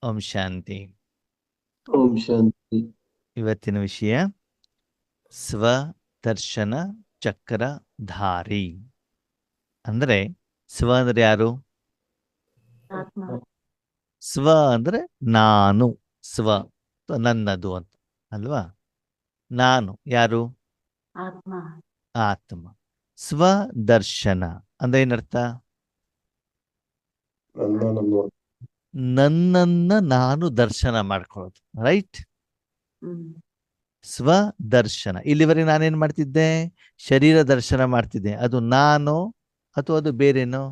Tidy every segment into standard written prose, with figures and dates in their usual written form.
ಓಂ ಶಾಂತಿ. ಓಂ ಶಾಂತಿ. ಇವತ್ತಿನ ವಿಷಯ ಸ್ವದರ್ಶನ ಚಕ್ರಧಾರಿ. ಅಂದ್ರೆ ಸ್ವ ಅಂದ್ರೆ ಯಾರು? ಆತ್ಮ. ಸ್ವ ಅಂದ್ರೆ ನಾನು, ಸ್ವ ನನ್ನದು ಅಂತ ಅಲ್ವಾ? ನಾನು ಯಾರು? ಆತ್ಮ. ಆತ್ಮ. ಸ್ವದರ್ಶನ ಅಂದ್ರೆ ಏನರ್ಥ? ನನ್ನನ್ನ ನಾನು ದರ್ಶನ ಮಾಡ್ಕೊಳ್ಳೋದು, ರೈಟ್? ಸ್ವದರ್ಶನ. ಇಲ್ಲಿವರೆಗೆ ನಾನೇನ್ ಮಾಡ್ತಿದ್ದೆ? ಶರೀರ ದರ್ಶನ ಮಾಡ್ತಿದ್ದೆ. ಅದು ನಾನು ಅಥವಾ ಅದು ಬೇರೆನೋ?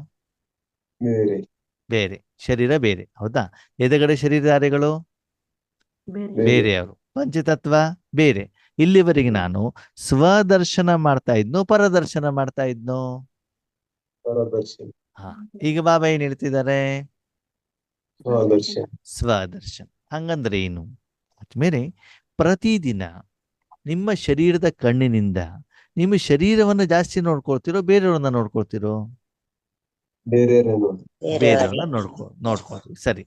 ಬೇರೆ. ಬೇರೆ. ಶರೀರ ಬೇರೆ, ಹೌದಾ? ಎದುರುಗಡೆ ಶರೀರಧಾರಿಗಳು ಬೇರೆಯವರು, ಪಂಚತತ್ವ ಬೇರೆ. ಇಲ್ಲಿವರೆಗೆ ನಾನು ಸ್ವದರ್ಶನ ಮಾಡ್ತಾ ಇದ್ನೋ ಪರದರ್ಶನ ಮಾಡ್ತಾ ಇದ್ನೋ? ಪರದರ್ಶನ. ಹಾ. ಈಗ ಬಾಬಾ ಏನ್ ಹೇಳ್ತಿದ್ದಾರೆ? ಸ್ವದರ್ಶನ. ಸ್ವದರ್ಶನ. ಹಂಗಂದ್ರೆ ಏನು? ಆದ್ಮೇಲೆ ಪ್ರತಿದಿನ ನಿಮ್ಮ ಶರೀರದ ಕಣ್ಣಿನಿಂದ ನಿಮ್ಮ ಶರೀರವನ್ನು ಜಾಸ್ತಿ ನೋಡ್ಕೊಳ್ತಿರೋ ಬೇರೆಯವ್ರನ್ನ ನೋಡ್ಕೊಳ್ತಿರೋ? ಬೇರೆಯವ್ರನ್ನ ನೋಡ್ಕೊಳ್ತೀವಿ. ಸರಿ.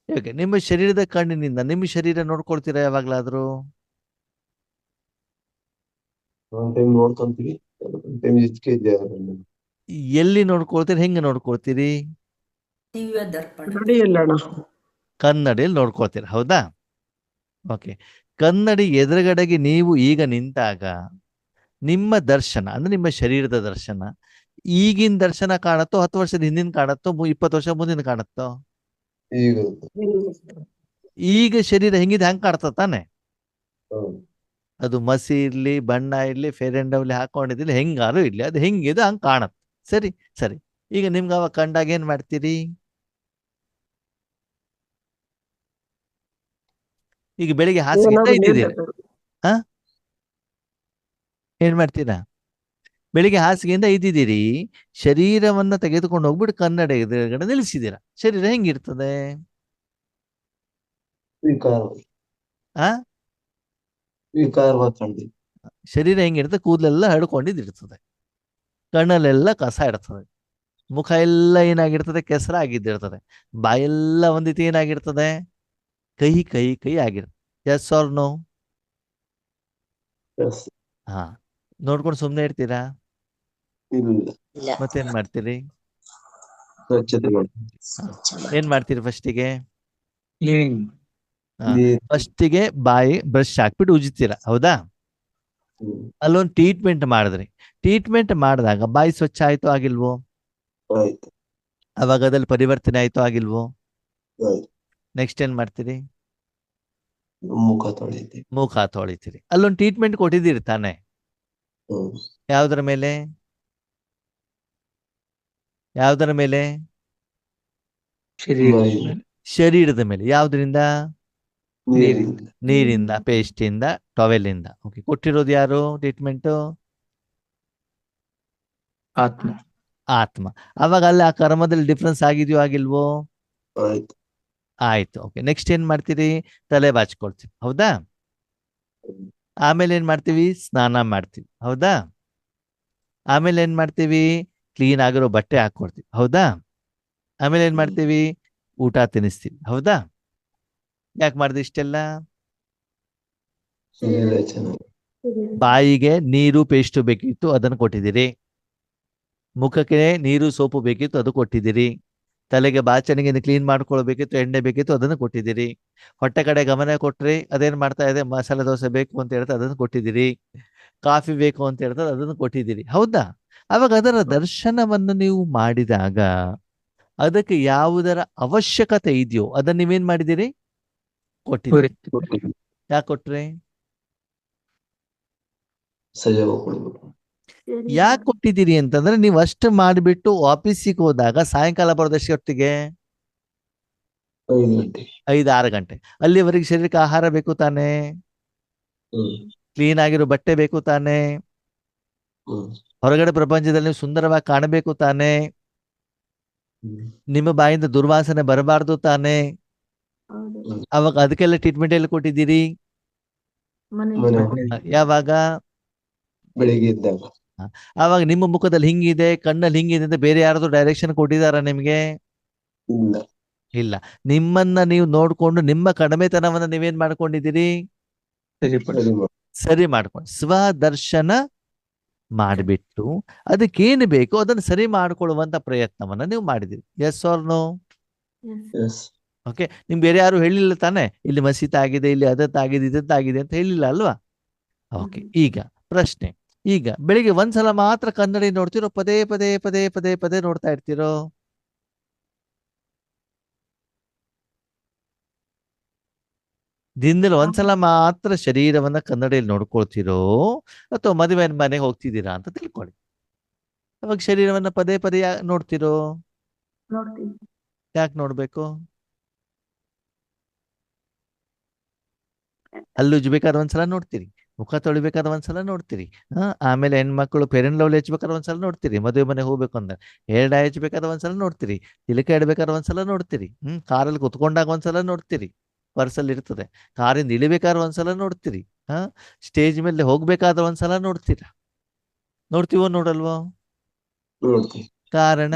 ಓಕೆ. ನಿಮ್ಮ ಶರೀರದ ಕಣ್ಣಿನಿಂದ ನಿಮ್ಮ ಶರೀರ ನೋಡ್ಕೊಳ್ತೀರಾ ಯಾವಾಗ್ಲಾದ್ರು? ನೋಡ್ಕೊಂತೀವಿ. ಎಲ್ಲಿ ನೋಡ್ಕೊಳ್ತೀರಿ? ಹೆಂಗೆ ನೋಡ್ಕೊಳ್ತೀರಿ? ದಿವ್ಯ ದರ್ಪಣ. ಕನ್ನಡಿಯಲ್ಲಿ ನೋಡ್ಕೊಳ್ತೀರ, ಹೌದಾ? ಓಕೆ. ಕನ್ನಡಿ ಎದುರುಗಡೆಗೆ ನೀವು ಈಗ ನಿಂತಾಗ ನಿಮ್ಮ ದರ್ಶನ ಅಂದ್ರೆ ನಿಮ್ಮ ಶರೀರದ ದರ್ಶನ ಈಗಿನ ದರ್ಶನ ಕಾಣತ್ತೋ, 10 ವರ್ಷದ ಹಿಂದಿನ ಕಾಣತ್ತೋ, 20 ವರ್ಷ ಮುಂದಿನ ಕಾಣತ್ತೋ? ಈಗ ಶರೀರ ಹೆಂಗಿದೆ ಹಂಗೆ ಕಾಣ್ತ ತಾನೆ? ಅದು ಮಸಿ ಇರ್ಲಿ, ಬಣ್ಣ ಇರ್ಲಿ, ಫೇರ್ ಅಂಡ್ ಲವ್ಲಿ ಹಾಕೊಂಡಿದ್ಲಿ, ಹೆಂಗಾರು ಇರ್ಲಿ, ಅದು ಹೆಂಗಿದೆ ಹಂಗೆ ಕಾಣತ್ತೆ. ಸರಿ ಸರಿ. ಈಗ ನಿಮ್ಗೆ ಅವಾಗ ಕಂಡಾಗ ಏನ್ ಮಾಡ್ತೀರಿ? ಈಗ ಬೆಳಿಗ್ಗೆ ಹಾಸಿಗೆಯಿಂದ ಇದ್ದಿದ್ದೀರ, ಏನ್ ಮಾಡ್ತೀರಾ? ಬೆಳಿಗ್ಗೆ ಹಾಸಿಗೆಯಿಂದ ಇದ್ದಿದ್ದೀರಿ, ಶರೀರವನ್ನ ತೆಗೆದುಕೊಂಡು ಹೋಗ್ಬಿಟ್ಟು ಕನ್ನಡ ಎದುರುಗಡೆ ನಿಲ್ಲಿಸಿದ್ದೀರಾ. ಶರೀರ ಹೆಂಗಿರ್ತದೆ? ಶರೀರ ಹೆಂಗಿರ್ತದೆ? ಕೂದಲೆಲ್ಲ ಹರಡ್ಕೊಂಡಿದ್ದಿರ್ತದೆ, ಕಣ್ಣಲ್ಲೆಲ್ಲ ಕಸ ಇರ್ತದೆ, ಮುಖ ಎಲ್ಲ ಏನಾಗಿರ್ತದೆ? ಕೆಸರಾಗಿದ್ದಿರ್ತದೆ, ಬಾಯೆಲ್ಲ ಒಂದಿತ್ತು ಏನಾಗಿರ್ತದೆ? ಕೈ ಕೈ ಕೈ ಆಗಿರ್ತದೆ. Yes or no? ಹಾ. ನೋಡ್ಕೊಂಡು ಸುಮ್ಮನೆ ಇರ್ತೀರಾ? ಮತ್ತೇನ್ ಮಾಡ್ತೀರಿ? ಏನ್ ಮಾಡ್ತೀರಿ ಫಸ್ಟಿಗೆ? ಫಸ್ಟಿಗೆ ಬಾಯಿ ಬ್ರಷ್ ಹಾಕ್ಬಿಟ್ಟು ಉಜ್ತೀರಾ, ಹೌದಾ? ಅಲ್ಲೊಂದು ಟ್ರೀಟ್ಮೆಂಟ್ ಮಾಡಿದ್ರಿ. ಟ್ರೀಟ್ಮೆಂಟ್ ಮಾಡಿದಾಗ ಬಾಯಿ ಸ್ವಚ್ಛ ಆಯ್ತು ಆಗಿಲ್ವೋ? ಅವಾಗ ಅದ್ರಲ್ಲಿ ಪರಿವರ್ತನೆ ಆಯ್ತು ಆಗಿಲ್ವೋ? ನೆಕ್ಸ್ಟ್ ಏನ್ ಮಾಡ್ತೀರಿ? ಮುಖ ತೊಳಿತೀರಿ. ಅಲ್ಲೊಂದು ಟ್ರೀಟ್ಮೆಂಟ್ ಕೊಟ್ಟಿದ್ದೀರಿ ತಾನೆ? ಯಾವ್ದರ ಮೇಲೆ? ಯಾವ್ದರ ಮೇಲೆ? ಶರೀರದ ಮೇಲೆ. ಯಾವ್ದ್ರಿಂದ? ನೀರಿಂದ, ಪೇಸ್ಟ್ ಇಂದ, ಟವೆಲ್ ಇಂದ. ಓಕೆ. ಕೊಟ್ಟಿರೋದು ಯಾರು ಟ್ರೀಟ್ಮೆಂಟ್? ಆತ್ಮ. ಆತ್ಮ. ಅವಾಗ ಅಲ್ಲಿ ಆ ಕರ್ಮದಲ್ಲಿ ಡಿಫ್ರೆನ್ಸ್ ಆಗಿದೆಯೋ ಆಗಿಲ್ವೋ? ಆಯ್ತು. ಓಕೆ. ನೆಕ್ಸ್ಟ್ ಏನ್ ಮಾಡ್ತೀರಿ? ತಲೆ ಬಾಚ್ಕೊಳ್ತೀವಿ, ಹೌದಾ? ಆಮೇಲೆ ಏನ್ ಮಾಡ್ತೀವಿ? ಸ್ನಾನ ಮಾಡ್ತೀವಿ, ಹೌದಾ? ಆಮೇಲೆ ಏನ್ ಮಾಡ್ತೀವಿ? ಕ್ಲೀನ್ ಆಗಿರೋ ಬಟ್ಟೆ ಹಾಕೊಡ್ತೀವಿ, ಹೌದಾ? ಆಮೇಲೆ ಏನ್ ಮಾಡ್ತೀವಿ? ಊಟ ತಿನ್ನಿಸ್ತೀವಿ, ಹೌದಾ? ಯಾಕೆ ಮಾಡಿದ್ವಿ ಇಷ್ಟೆಲ್ಲ? ಬಾಯಿಗೆ ನೀರು ಪೇಸ್ಟ್ ಬೇಕಿತ್ತು, ಅದನ್ನು ಕೊಟ್ಟಿದ್ದೀರಿ. ಮುಖಕ್ಕೆ ನೀರು ಸೋಪು ಬೇಕಿತ್ತು, ಅದು ಕೊಟ್ಟಿದ್ದೀರಿ. ತಲೆಗೆ ಬಾಚಣಿಗೆಯನ್ನು ಕ್ಲೀನ್ ಮಾಡ್ಕೊಳ್ಬೇಕಿತ್ತು, ಎಣ್ಣೆ ಬೇಕಿತ್ತು, ಅದನ್ನು ಕೊಟ್ಟಿದ್ದೀರಿ. ಹೊಟ್ಟೆ ಕಡೆ ಗಮನ ಕೊಟ್ರಿ, ಅದೇನ್ ಮಾಡ್ತಾ ಇದೆ? ಮಸಾಲೆ ದೋಸೆ ಬೇಕು ಅಂತ ಹೇಳ್ತಾ ಅದನ್ನು ಕೊಟ್ಟಿದ್ದೀರಿ. ಕಾಫಿ ಬೇಕು ಅಂತ ಹೇಳ್ತಾರೆ, ಅದನ್ನು ಕೊಟ್ಟಿದ್ದೀರಿ, ಹೌದಾ? ಅವಾಗ ಅದರ ದರ್ಶನವನ್ನು ನೀವು ಮಾಡಿದಾಗ ಅದಕ್ಕೆ ಯಾವುದರ ಅವಶ್ಯಕತೆ ಇದೆಯೋ ಅದನ್ನ ನೀವೇನ್ ಮಾಡಿದ್ದೀರಿ? ಕೊಟ್ಟಿದ್ದೀರಿ. ಯಾಕೆ ಕೊಟ್ರಿ? ಯಾಕೆ ಕೊಟ್ಟಿದ್ದೀರಿ ಅಂತಂದ್ರೆ ನೀವು ಅಷ್ಟು ಮಾಡಿಬಿಟ್ಟು ಆಫೀಸಿಗೆ ಹೋದಾಗ ಸಾಯಂಕಾಲ ಬರೋದಷ್ಟೊತ್ತಿಗೆ 5-6 ಗಂಟೆ. ಅಲ್ಲಿವರೆಗೆ ಶರೀರಕ್ಕೆ ಆಹಾರ ಬೇಕು ತಾನೇ? ಕ್ಲೀನ್ ಆಗಿರೋ ಬಟ್ಟೆ ಬೇಕು ತಾನೇ? ಹೊರಗಡೆ ಪ್ರಪಂಚದಲ್ಲಿ ನೀವು ಸುಂದರವಾಗಿ ಕಾಣಬೇಕು ತಾನೇ? ನಿಮ್ಮ ಬಾಯಿಂದ ದುರ್ವಾಸನೆ ಬರಬಾರ್ದು ತಾನೇ? ಅವಾಗ ಅದಕ್ಕೆಲ್ಲ ಟ್ರೀಟ್ಮೆಂಟ್ ಎಲ್ಲಿ ಕೊಟ್ಟಿದ್ದೀರಿ? ಯಾವಾಗ? ಬೆಳಿಗ್ಗೆ ಇದ್ದಾಗ. ಆವಾಗ ನಿಮ್ಮ ಮುಖದಲ್ಲಿ ಹಿಂಗಿದೆ, ಕಣ್ಣಲ್ಲಿ ಹಿಂಗಿದೆ ಅಂತ ಬೇರೆ ಯಾರಾದ್ರೂ ಡೈರೆಕ್ಷನ್ ಕೊಟ್ಟಿದಾರ ನಿಮ್ಗೆ? ಇಲ್ಲ. ಇಲ್ಲ. ನಿಮ್ಮನ್ನ ನೀವು ನೋಡ್ಕೊಂಡು ನಿಮ್ಮ ಕಡಿಮೆತನವನ್ನ ನೀವೇನ್ ಮಾಡ್ಕೊಂಡಿದ್ದೀರಿ? ಸರಿ ಮಾಡಿ. ಸರಿ ಮಾಡ್ಕೊಂಡು ಸ್ವದರ್ಶನ ಮಾಡಿಬಿಟ್ಟು ಅದಕ್ಕೇನು ಬೇಕೋ ಅದನ್ನು ಸರಿ ಮಾಡ್ಕೊಳ್ಳುವಂತ ಪ್ರಯತ್ನವನ್ನ ನೀವು ಮಾಡಿದಿರಿ. Yes or no? Yes. Okay. ನಿಮ್ಗೆ ಬೇರೆ ಯಾರು ಹೇಳಿಲ್ಲ ತಾನೆ, ಇಲ್ಲಿ ಮಸೀತ್ ಆಗಿದೆ, ಇಲ್ಲಿ ಅದತ್ತಾಗಿದೆ, ಇದತ್ತಾಗಿದೆ ಅಂತ ಹೇಳಿಲ್ಲ ಅಲ್ವಾ? ಓಕೆ. ಈಗ ಪ್ರಶ್ನೆ, ಈಗ ಬೆಳಿಗ್ಗೆ ಒಂದ್ಸಲ ಮಾತ್ರ ಕನ್ನಡಿ ನೋಡ್ತಿರೋ, ಪದೇ ಪದೇ ಪದೇ ಪದೇ ಪದೇ ನೋಡ್ತಾ ಇರ್ತೀರೋ? ದಿನದಲ್ಲಿ ಒಂದ್ಸಲ ಮಾತ್ರ ಶರೀರವನ್ನ ಕನ್ನಡಿಯಲ್ಲಿ ನೋಡ್ಕೊಳ್ತಿರೋ, ಅಥವಾ ಮದುವೆ ಮನೆಗೆ ಹೋಗ್ತಿದ್ದೀರಾ ಅಂತ ತಿಳ್ಕೊಳ್ಳಿ. ಅವಾಗ ಶರೀರವನ್ನ ಪದೇ ಪದೇ ನೋಡ್ತಿರೋ? ನೋಡ್ತೀನಿ. ಯಾಕೆ ನೋಡ್ಬೇಕು? ಹಲ್ಲುಜ್ಬೇಕಾದ್ರೆ ಒಂದ್ಸಲ ನೋಡ್ತೀರಿ, ಮುಖ ತೊಳಿಬೇಕಾದ್ರೆ ಒಂದ್ಸಲ ನೋಡ್ತೀರಿ, ಆಮೇಲೆ ಹೆಣ್ಮಕ್ಳು ಪೇರೆಂಟ್ ಲವ್ಲಿ ಹಚ್ಬೇಕಾದ್ರೆ ಒಂದ್ಸಲ ನೋಡ್ತೀರಿ, ಮದುವೆ ಮನೆಗೆ ಹೋಗ್ಬೇಕು ಅಂದ್ರೆ ಹೇರ್ ಡೈ ಹಚ್ಬೇಕಾದ್ರೆ ಒಂದ್ಸಲ ನೋಡ್ತೀರಿ, ತಿಲಕ ಇಡ್ಬೇಕಾದ್ರೆ ಒಂದ್ಸಲ ನೋಡ್ತೀರಿ, ಕಾರಲ್ಲಿ ಕುತ್ಕೊಂಡಾಗ ಒಂದ್ಸಲ ನೋಡ್ತೀರಿ, ಪರ್ಸಲ್ಲಿ ಇರ್ತದೆ, ಕಾರಿಂದ ಇಳಿಬೇಕಾದ್ರೆ ಒಂದ್ಸಲ ನೋಡ್ತೀರಿ, ಸ್ಟೇಜ್ ಮೇಲೆ ಹೋಗ್ಬೇಕಾದ್ರೆ ಒಂದ್ಸಲ ನೋಡ್ತೀರಾ? ನೋಡ್ತೀವೋ ನೋಡಲ್ವೋ? ನೋಡ್ತೀವಿ. ಕಾರಣ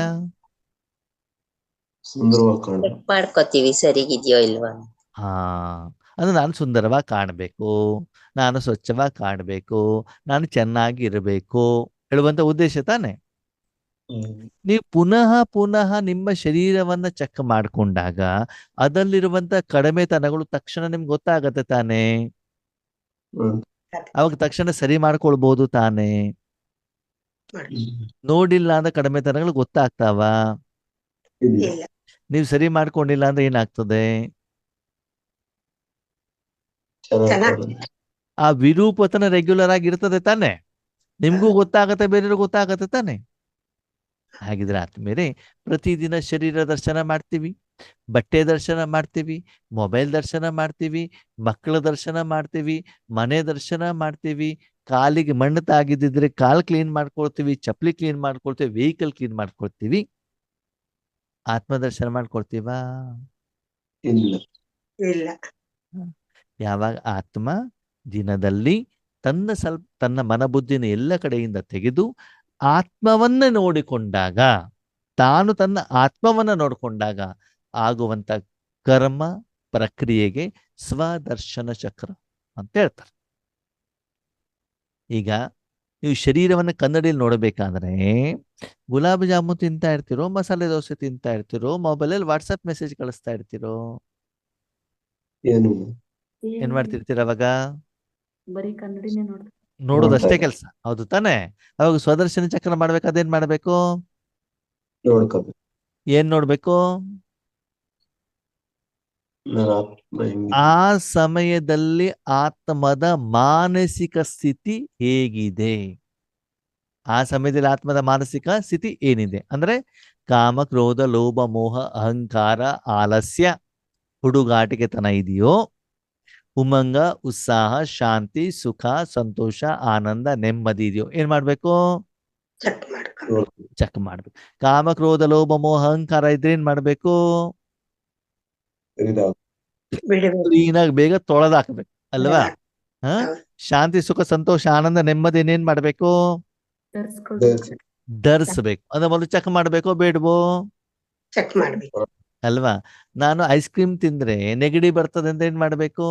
ಸುಂದರವಾಗಿ ಕಾಣ. ಚೆಕ್ ಮಾಡ್ಕೋತೀವಿ ಸರಿಗಿದ್ಯೋ ಇಲ್ವಾ. ಹಾ, ಅದು ನಾನು ಸುಂದರವಾಗಿ ಕಾಣಬೇಕು, ನಾನು ಸ್ವಚ್ಛವಾಗಿ ಕಾಣಬೇಕು, ನಾನು ಚೆನ್ನಾಗಿ ಇರಬೇಕು ಹೇಳುವಂತ ಉದ್ದೇಶ ತಾನೆ. ನೀವು ಪುನಃ ಪುನಃ ನಿಮ್ಮ ಶರೀರವನ್ನ ಚೆಕ್ ಮಾಡ್ಕೊಂಡಾಗ ಅದರಲ್ಲಿರುವಂತ ಕಡಿಮೆತನಗಳು ತಕ್ಷಣ ನಿಮ್ಗೆ ಗೊತ್ತಾಗತ್ತೆ ತಾನೆ. ಅವಾಗ ತಕ್ಷಣ ಸರಿ ಮಾಡ್ಕೊಳ್ಬಹುದು ತಾನೆ. ನೋಡಿಲ್ಲ ಅಂದ್ರೆ ಕಡಿಮೆತನಗಳು ಗೊತ್ತಾಗ್ತಾವ. ಇಲ್ಲ. ಇಲ್ಲ. ನೀವು ಸರಿ ಮಾಡ್ಕೊಂಡಿಲ್ಲ ಅಂದ್ರೆ ಏನಾಗ್ತದೆ? ಚೆನ್ನಾಗಿ ಆ ವಿರೂಪತನ ರೆಗ್ಯುಲರ್ ಆಗಿ ಇರ್ತದೆ ತಾನೆ. ನಿಮ್ಗೂ ಗೊತ್ತಾಗತ್ತೆ, ಬೇರೆಯವ್ರಿಗೂ ಗೊತ್ತಾಗತ್ತೆ ತಾನೆ. ಹಾಗಿದ್ರೆ ಆದ್ಮೇಲೆ ಪ್ರತಿದಿನ ಶರೀರ ದರ್ಶನ ಮಾಡ್ತೀವಿ, ಬಟ್ಟೆ ದರ್ಶನ ಮಾಡ್ತೀವಿ, ಮೊಬೈಲ್ ದರ್ಶನ ಮಾಡ್ತೀವಿ, ಮಕ್ಕಳ ದರ್ಶನ ಮಾಡ್ತೀವಿ, ಮನೆ ದರ್ಶನ ಮಾಡ್ತೀವಿ, ಕಾಲಿಗೆ ಮಣ್ಣು ತಾಗಿದ್ದಿದ್ರೆ ಕಾಲ್ ಕ್ಲೀನ್ ಮಾಡ್ಕೊಳ್ತೀವಿ, ಚಪ್ಪಲಿ ಕ್ಲೀನ್ ಮಾಡ್ಕೊಳ್ತೀವಿ, ವೆಹಿಕಲ್ ಕ್ಲೀನ್ ಮಾಡ್ಕೊಳ್ತೀವಿ. ಆತ್ಮ ದರ್ಶನ ಮಾಡ್ಕೊಳ್ತೀವಾ? ಇಲ್ಲ. ಇಲ್ಲ. ಯಾವಾಗ ಆತ್ಮ ದಿನದಲ್ಲಿ ತನ್ನ ಮನಬುದ್ಧಿನ ಎಲ್ಲ ಕಡೆಯಿಂದ ತೆಗೆದು ಆತ್ಮವನ್ನ ನೋಡಿಕೊಂಡಾಗ, ತಾನು ತನ್ನ ಆತ್ಮವನ್ನ ನೋಡಿಕೊಂಡಾಗ ಆಗುವಂತ ಕರ್ಮ ಪ್ರಕ್ರಿಯೆಗೆ ಸ್ವದರ್ಶನ ಚಕ್ರ ಅಂತ ಹೇಳ್ತಾರೆ. ಈಗ ನೀವು ಶರೀರವನ್ನು ಕನ್ನಡಿಯಲ್ಲಿ ನೋಡಬೇಕಾದ್ರೆ ಗುಲಾಬ್ ಜಾಮೂನ್ ತಿಂತಾ ಇರ್ತಿರೋ, ಮಸಾಲೆ ದೋಸೆ ತಿಂತಾ ಇರ್ತಿರೋ, ಮೊಬೈಲಲ್ಲಿ ವಾಟ್ಸಪ್ ಮೆಸೇಜ್ ಕಳಿಸ್ತಾ ಇರ್ತಿರೋ, ಏನು ಏನ್ ಮಾಡ್ತಿರ್ತೀರ ಅವಾಗ? ಬರೀ ಕನ್ನಡಿನೇ ನೋಡ್ತೀನಿ. ನೋಡೋದಷ್ಟೇ ಕೆಲಸ, ಹೌದು ತಾನೆ? ಅವಾಗ ಸ್ವದರ್ಶನ ಚಕ್ರ ಮಾಡ್ಬೇಕಾದ್ರೆ ಏನ್ ಮಾಡ್ಬೇಕು? ನೋಡ್ಕೋಬೇಕು. ಏನ್ ನೋಡ್ಬೇಕು? ನನ್ನ ಆತ್ಮ ಹೆಂಗಿದೆ? ಆ ಸಮಯದಲ್ಲಿ ಆತ್ಮದ ಮಾನಸಿಕ ಸ್ಥಿತಿ ಹೇಗಿದೆ, ಆ ಸಮಯದಲ್ಲಿ ಆತ್ಮದ ಮಾನಸಿಕ ಸ್ಥಿತಿ ಏನಿದೆ ಅಂದ್ರೆ ಕಾಮ, ಕ್ರೋಧ, ಲೋಭ, ಮೋಹ, ಅಹಂಕಾರ, ಆಲಸ್ಯ, ಹುಡುಗಾಟಿಕೆತನ ಇದೆಯೋ, ಉಮಂಗ, ಉತ್ಸಾಹ, ಶಾಂತಿ, ಸುಖ, ಸಂತೋಷ, ಆನಂದ, ನೆಮ್ಮದಿ ಇದೆಯೋ, ಏನ್ ಮಾಡ್ಬೇಕು? ಚೆಕ್ ಮಾಡ್ಕೊ. ನೋಡ್ತೀವಿ. ಚೆಕ್ ಮಾಡ್ಬೇಕು. ಕಾಮ, ಕ್ರೋಧ, ಲೋಭ, ಮೋಹ, ಅಹಂಕಾರ ಇದ್ರೆ ಏನ್ ಮಾಡ್ಬೇಕು? ಇದಾಗುತ್ತೆ. ಬಿಡಬೇಕು. ಕ್ಲೀನಾಗಿ ಬೇಗ ತೊಳೆದಾಕ್ಬೇಕು ಅಲ್ವಾ? ಹೌದು. ಶಾಂತಿ, ಸುಖ, ಸಂತೋಷ, ಆನಂದ, ನೆಮ್ಮದಿ ಏನೇನ್ ಮಾಡ್ಬೇಕು? ತರಿಸ್ಕೊಳ್ಬೇಕು. ಧರಿಸ್ಬೇಕು. ಅದ ಮೊದಲು ಚೆಕ್ ಮಾಡ್ಬೇಕೋ ಬೇಡವೋ? ಚೆಕ್ ಮಾಡ್ಬೇಕು. ಅಲ್ವಾ? ನಾನು ಐಸ್ ಕ್ರೀಮ್ ತಿಂದ್ರೆ ನೆಗಡಿ ಬರ್ತದೆ ಅಂತ ಏನ್ ಮಾಡ್ಬೇಕು?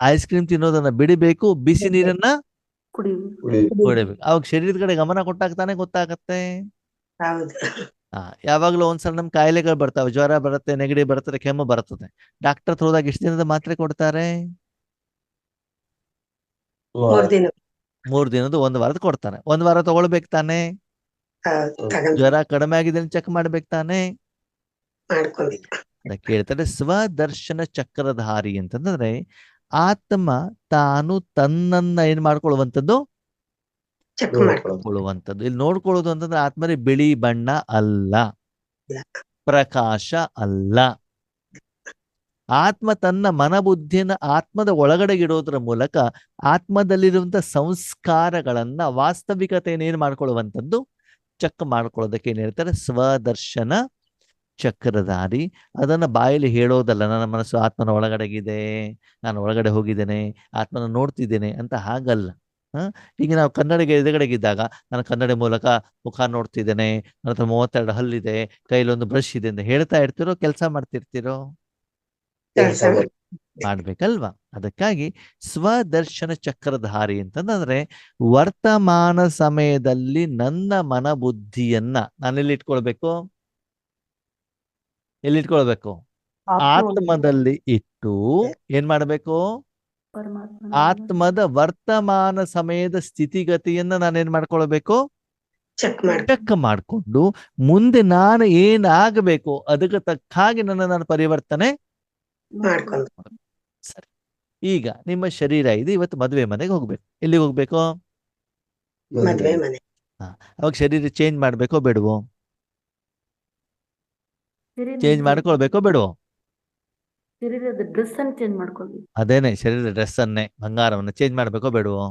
ಐಸ್ ಕ್ರೀಮ್ ತಿನ್ನೋದನ್ನ ಬಿಡಬೇಕು, ಬಿಸಿ ನೀರನ್ನ ಕುಡಿಬೇಕು. ಕುಡಿಬೇಕು. ಅವಾಗ ಶರೀರದ ಕಡೆ ಗಮನ ಕೊಟ್ಟಾಗ ತಾನೇ ಗೊತ್ತಾಗತ್ತೆ. ಹೌದು. ಯಾವಾಗ್ಲೂ ಒಂದ್ಸಲ ನಮ್ ಕಾಯಿಲೆಗಳು ಬರ್ತಾವೆ, ಜ್ವರ ಬರುತ್ತೆ, ನೆಗಡಿ ಬರ್ತದೆ, ಕೆಮ್ಮು ಬರ್ತದೆ. ಡಾಕ್ಟರ್ ಹತ್ರ ಹೋದಾಗ ಎಷ್ಟು ದಿನದ ಮಾತ್ರೆ ಕೊಡ್ತಾರೆ? 3 ದಿನ. 3 ದಿನದ, 1 ವಾರದ ಕೊಡ್ತಾರೆ. 1 ವಾರ ತಗೊಳ್ಬೇಕು ತಾನೆ. ತಗೊಂಡ್ ಜ್ವರ ಕಡಿಮೆ ಆಗಿದೆ ಚೆಕ್ ಮಾಡ್ಬೇಕು ತಾನೆ. ಮಾಡ್ಕೊಂಡಿದ್ದು. ಅದಕ್ಕೆ ಹೇಳ್ತಾರೆ ಸ್ವದರ್ಶನ ಚಕ್ರಧಾರಿ ಅಂತಂದ್ರೆ ಆತ್ಮ ತಾನು ತನ್ನನ್ನ ಏನ್ ಮಾಡ್ಕೊಳ್ಳುವಂಥದ್ದು? ಚೆಕ್ ನೋಡ್ಕೊಳ್ಳುವಂಥದ್ದು. ಇಲ್ಲಿ ನೋಡ್ಕೊಳ್ಳೋದು ಅಂತಂದ್ರೆ ಆತ್ಮನೇ ಬಿಳಿ ಬಣ್ಣ ಅಲ್ಲ, ಪ್ರಕಾಶ ಅಲ್ಲ. ಆತ್ಮ ತನ್ನ ಮನಬುದ್ಧಿಯನ್ನ ಆತ್ಮದ ಒಳಗಡೆ ಇಡೋದ್ರ ಮೂಲಕ ಆತ್ಮದಲ್ಲಿರುವಂತ ಸಂಸ್ಕಾರಗಳನ್ನ, ವಾಸ್ತವಿಕತೆಯನ್ನು ಏನ್ ಮಾಡ್ಕೊಳ್ಳುವಂಥದ್ದು? ಚೆಕ್ ಮಾಡ್ಕೊಳ್ಳೋದಕ್ಕೆ ಏನ್ ಹೇಳ್ತಾರೆ? ಸ್ವದರ್ಶನ ಚಕ್ರಧಾರಿ. ಅದನ್ನ ಬಾಯಲ್ಲಿ ಹೇಳೋದಲ್ಲ, ನನ್ನ ಮನಸ್ಸು ಆತ್ಮನ ಒಳಗಡೆಗಿದೆ, ನಾನು ಒಳಗಡೆ ಹೋಗಿದ್ದೇನೆ, ಆತ್ಮನ ನೋಡ್ತಿದ್ದೇನೆ ಅಂತ ಹಾಗಲ್ಲ. ಈಗ ನಾವು ಕನ್ನಡಿಗೆ ಎದುರುಗಡೆಗಿದ್ದಾಗ ನಾನು ಕನ್ನಡಿ ಮೂಲಕ ಮುಖ ನೋಡ್ತಿದ್ದೇನೆ, ನನ್ನ ಹತ್ರ 32 ಹಲ್ಲಿದೆ, ಕೈಲೊಂದು ಬ್ರಷ್ ಇದೆ ಅಂತ ಹೇಳ್ತಾ ಇರ್ತಿರೋ ಕೆಲಸ ಮಾಡ್ತಿರ್ತಿರೋ? ಕೆಲಸ ಮಾಡ್ಬೇಕಲ್ವಾ? ಅದಕ್ಕಾಗಿ ಸ್ವದರ್ಶನ ಚಕ್ರಧಾರಿ ಅಂತಂದ್ರೆ ವರ್ತಮಾನ ಸಮಯದಲ್ಲಿ ನನ್ನ ಮನ ಬುದ್ಧಿಯನ್ನ ನಾನೆಲ್ಲಿ ಇಟ್ಕೊಳ್ಬೇಕು? ಎಲ್ಲಿಟ್ಕೊಳ್ಬೇಕು? ಆತ್ಮದಲ್ಲಿ ಇಟ್ಟು ಏನ್ ಮಾಡ್ಬೇಕು? ಪರಮಾತ್ಮ ಆತ್ಮದ ವರ್ತಮಾನ ಸಮಯದ ಸ್ಥಿತಿಗತಿಯನ್ನ ನಾನೇನ್ ಮಾಡ್ಕೊಳ್ಬೇಕು? ಚೆಕ್ ಮಾಡಿ ಚೆಕ್ ಮಾಡಿಕೊಂಡು ಮುಂದೆ ನಾನು ಏನಾಗಬೇಕು ಅದಕ್ಕೆ ತಕ್ಕ ಹಾಗೆ ನಾನು ಪರಿವರ್ತನೆ ಮಾಡ್ಕೊಂಡು ಸರಿ. ಈಗ ನಿಮ್ಮ ಶರೀರ ಇದೆ, ಇವತ್ತು ಮದುವೆ ಮನೆಗೆ ಹೋಗ್ಬೇಕು. ಎಲ್ಲಿಗೆ ಹೋಗ್ಬೇಕು? ಮದ್ವೆ ಮನೆ ಅವಾಗ ಶರೀರ ಚೇಂಜ್ ಮಾಡ್ಬೇಕೋ ಬೇಡವೋ? ಚೇಂಜ್ ಮಾಡ್ಕೊಳ್ಬೇಕೋ ಬೇಡವೋ? ಶರೀರದ ಡ್ರೆಸ್ ಅನ್ನು ಚೇಂಜ್ ಮಾಡ್ಕೊಳ್ಬೇಕು. ಅದೇನೆ, ಶರೀರ ಡ್ರೆಸ್ ಅನ್ನೇ, ಬಂಗಾರವನ್ನ ಚೇಂಜ್ ಮಾಡ್ಬೇಕೋ ಬೇಡವೋ?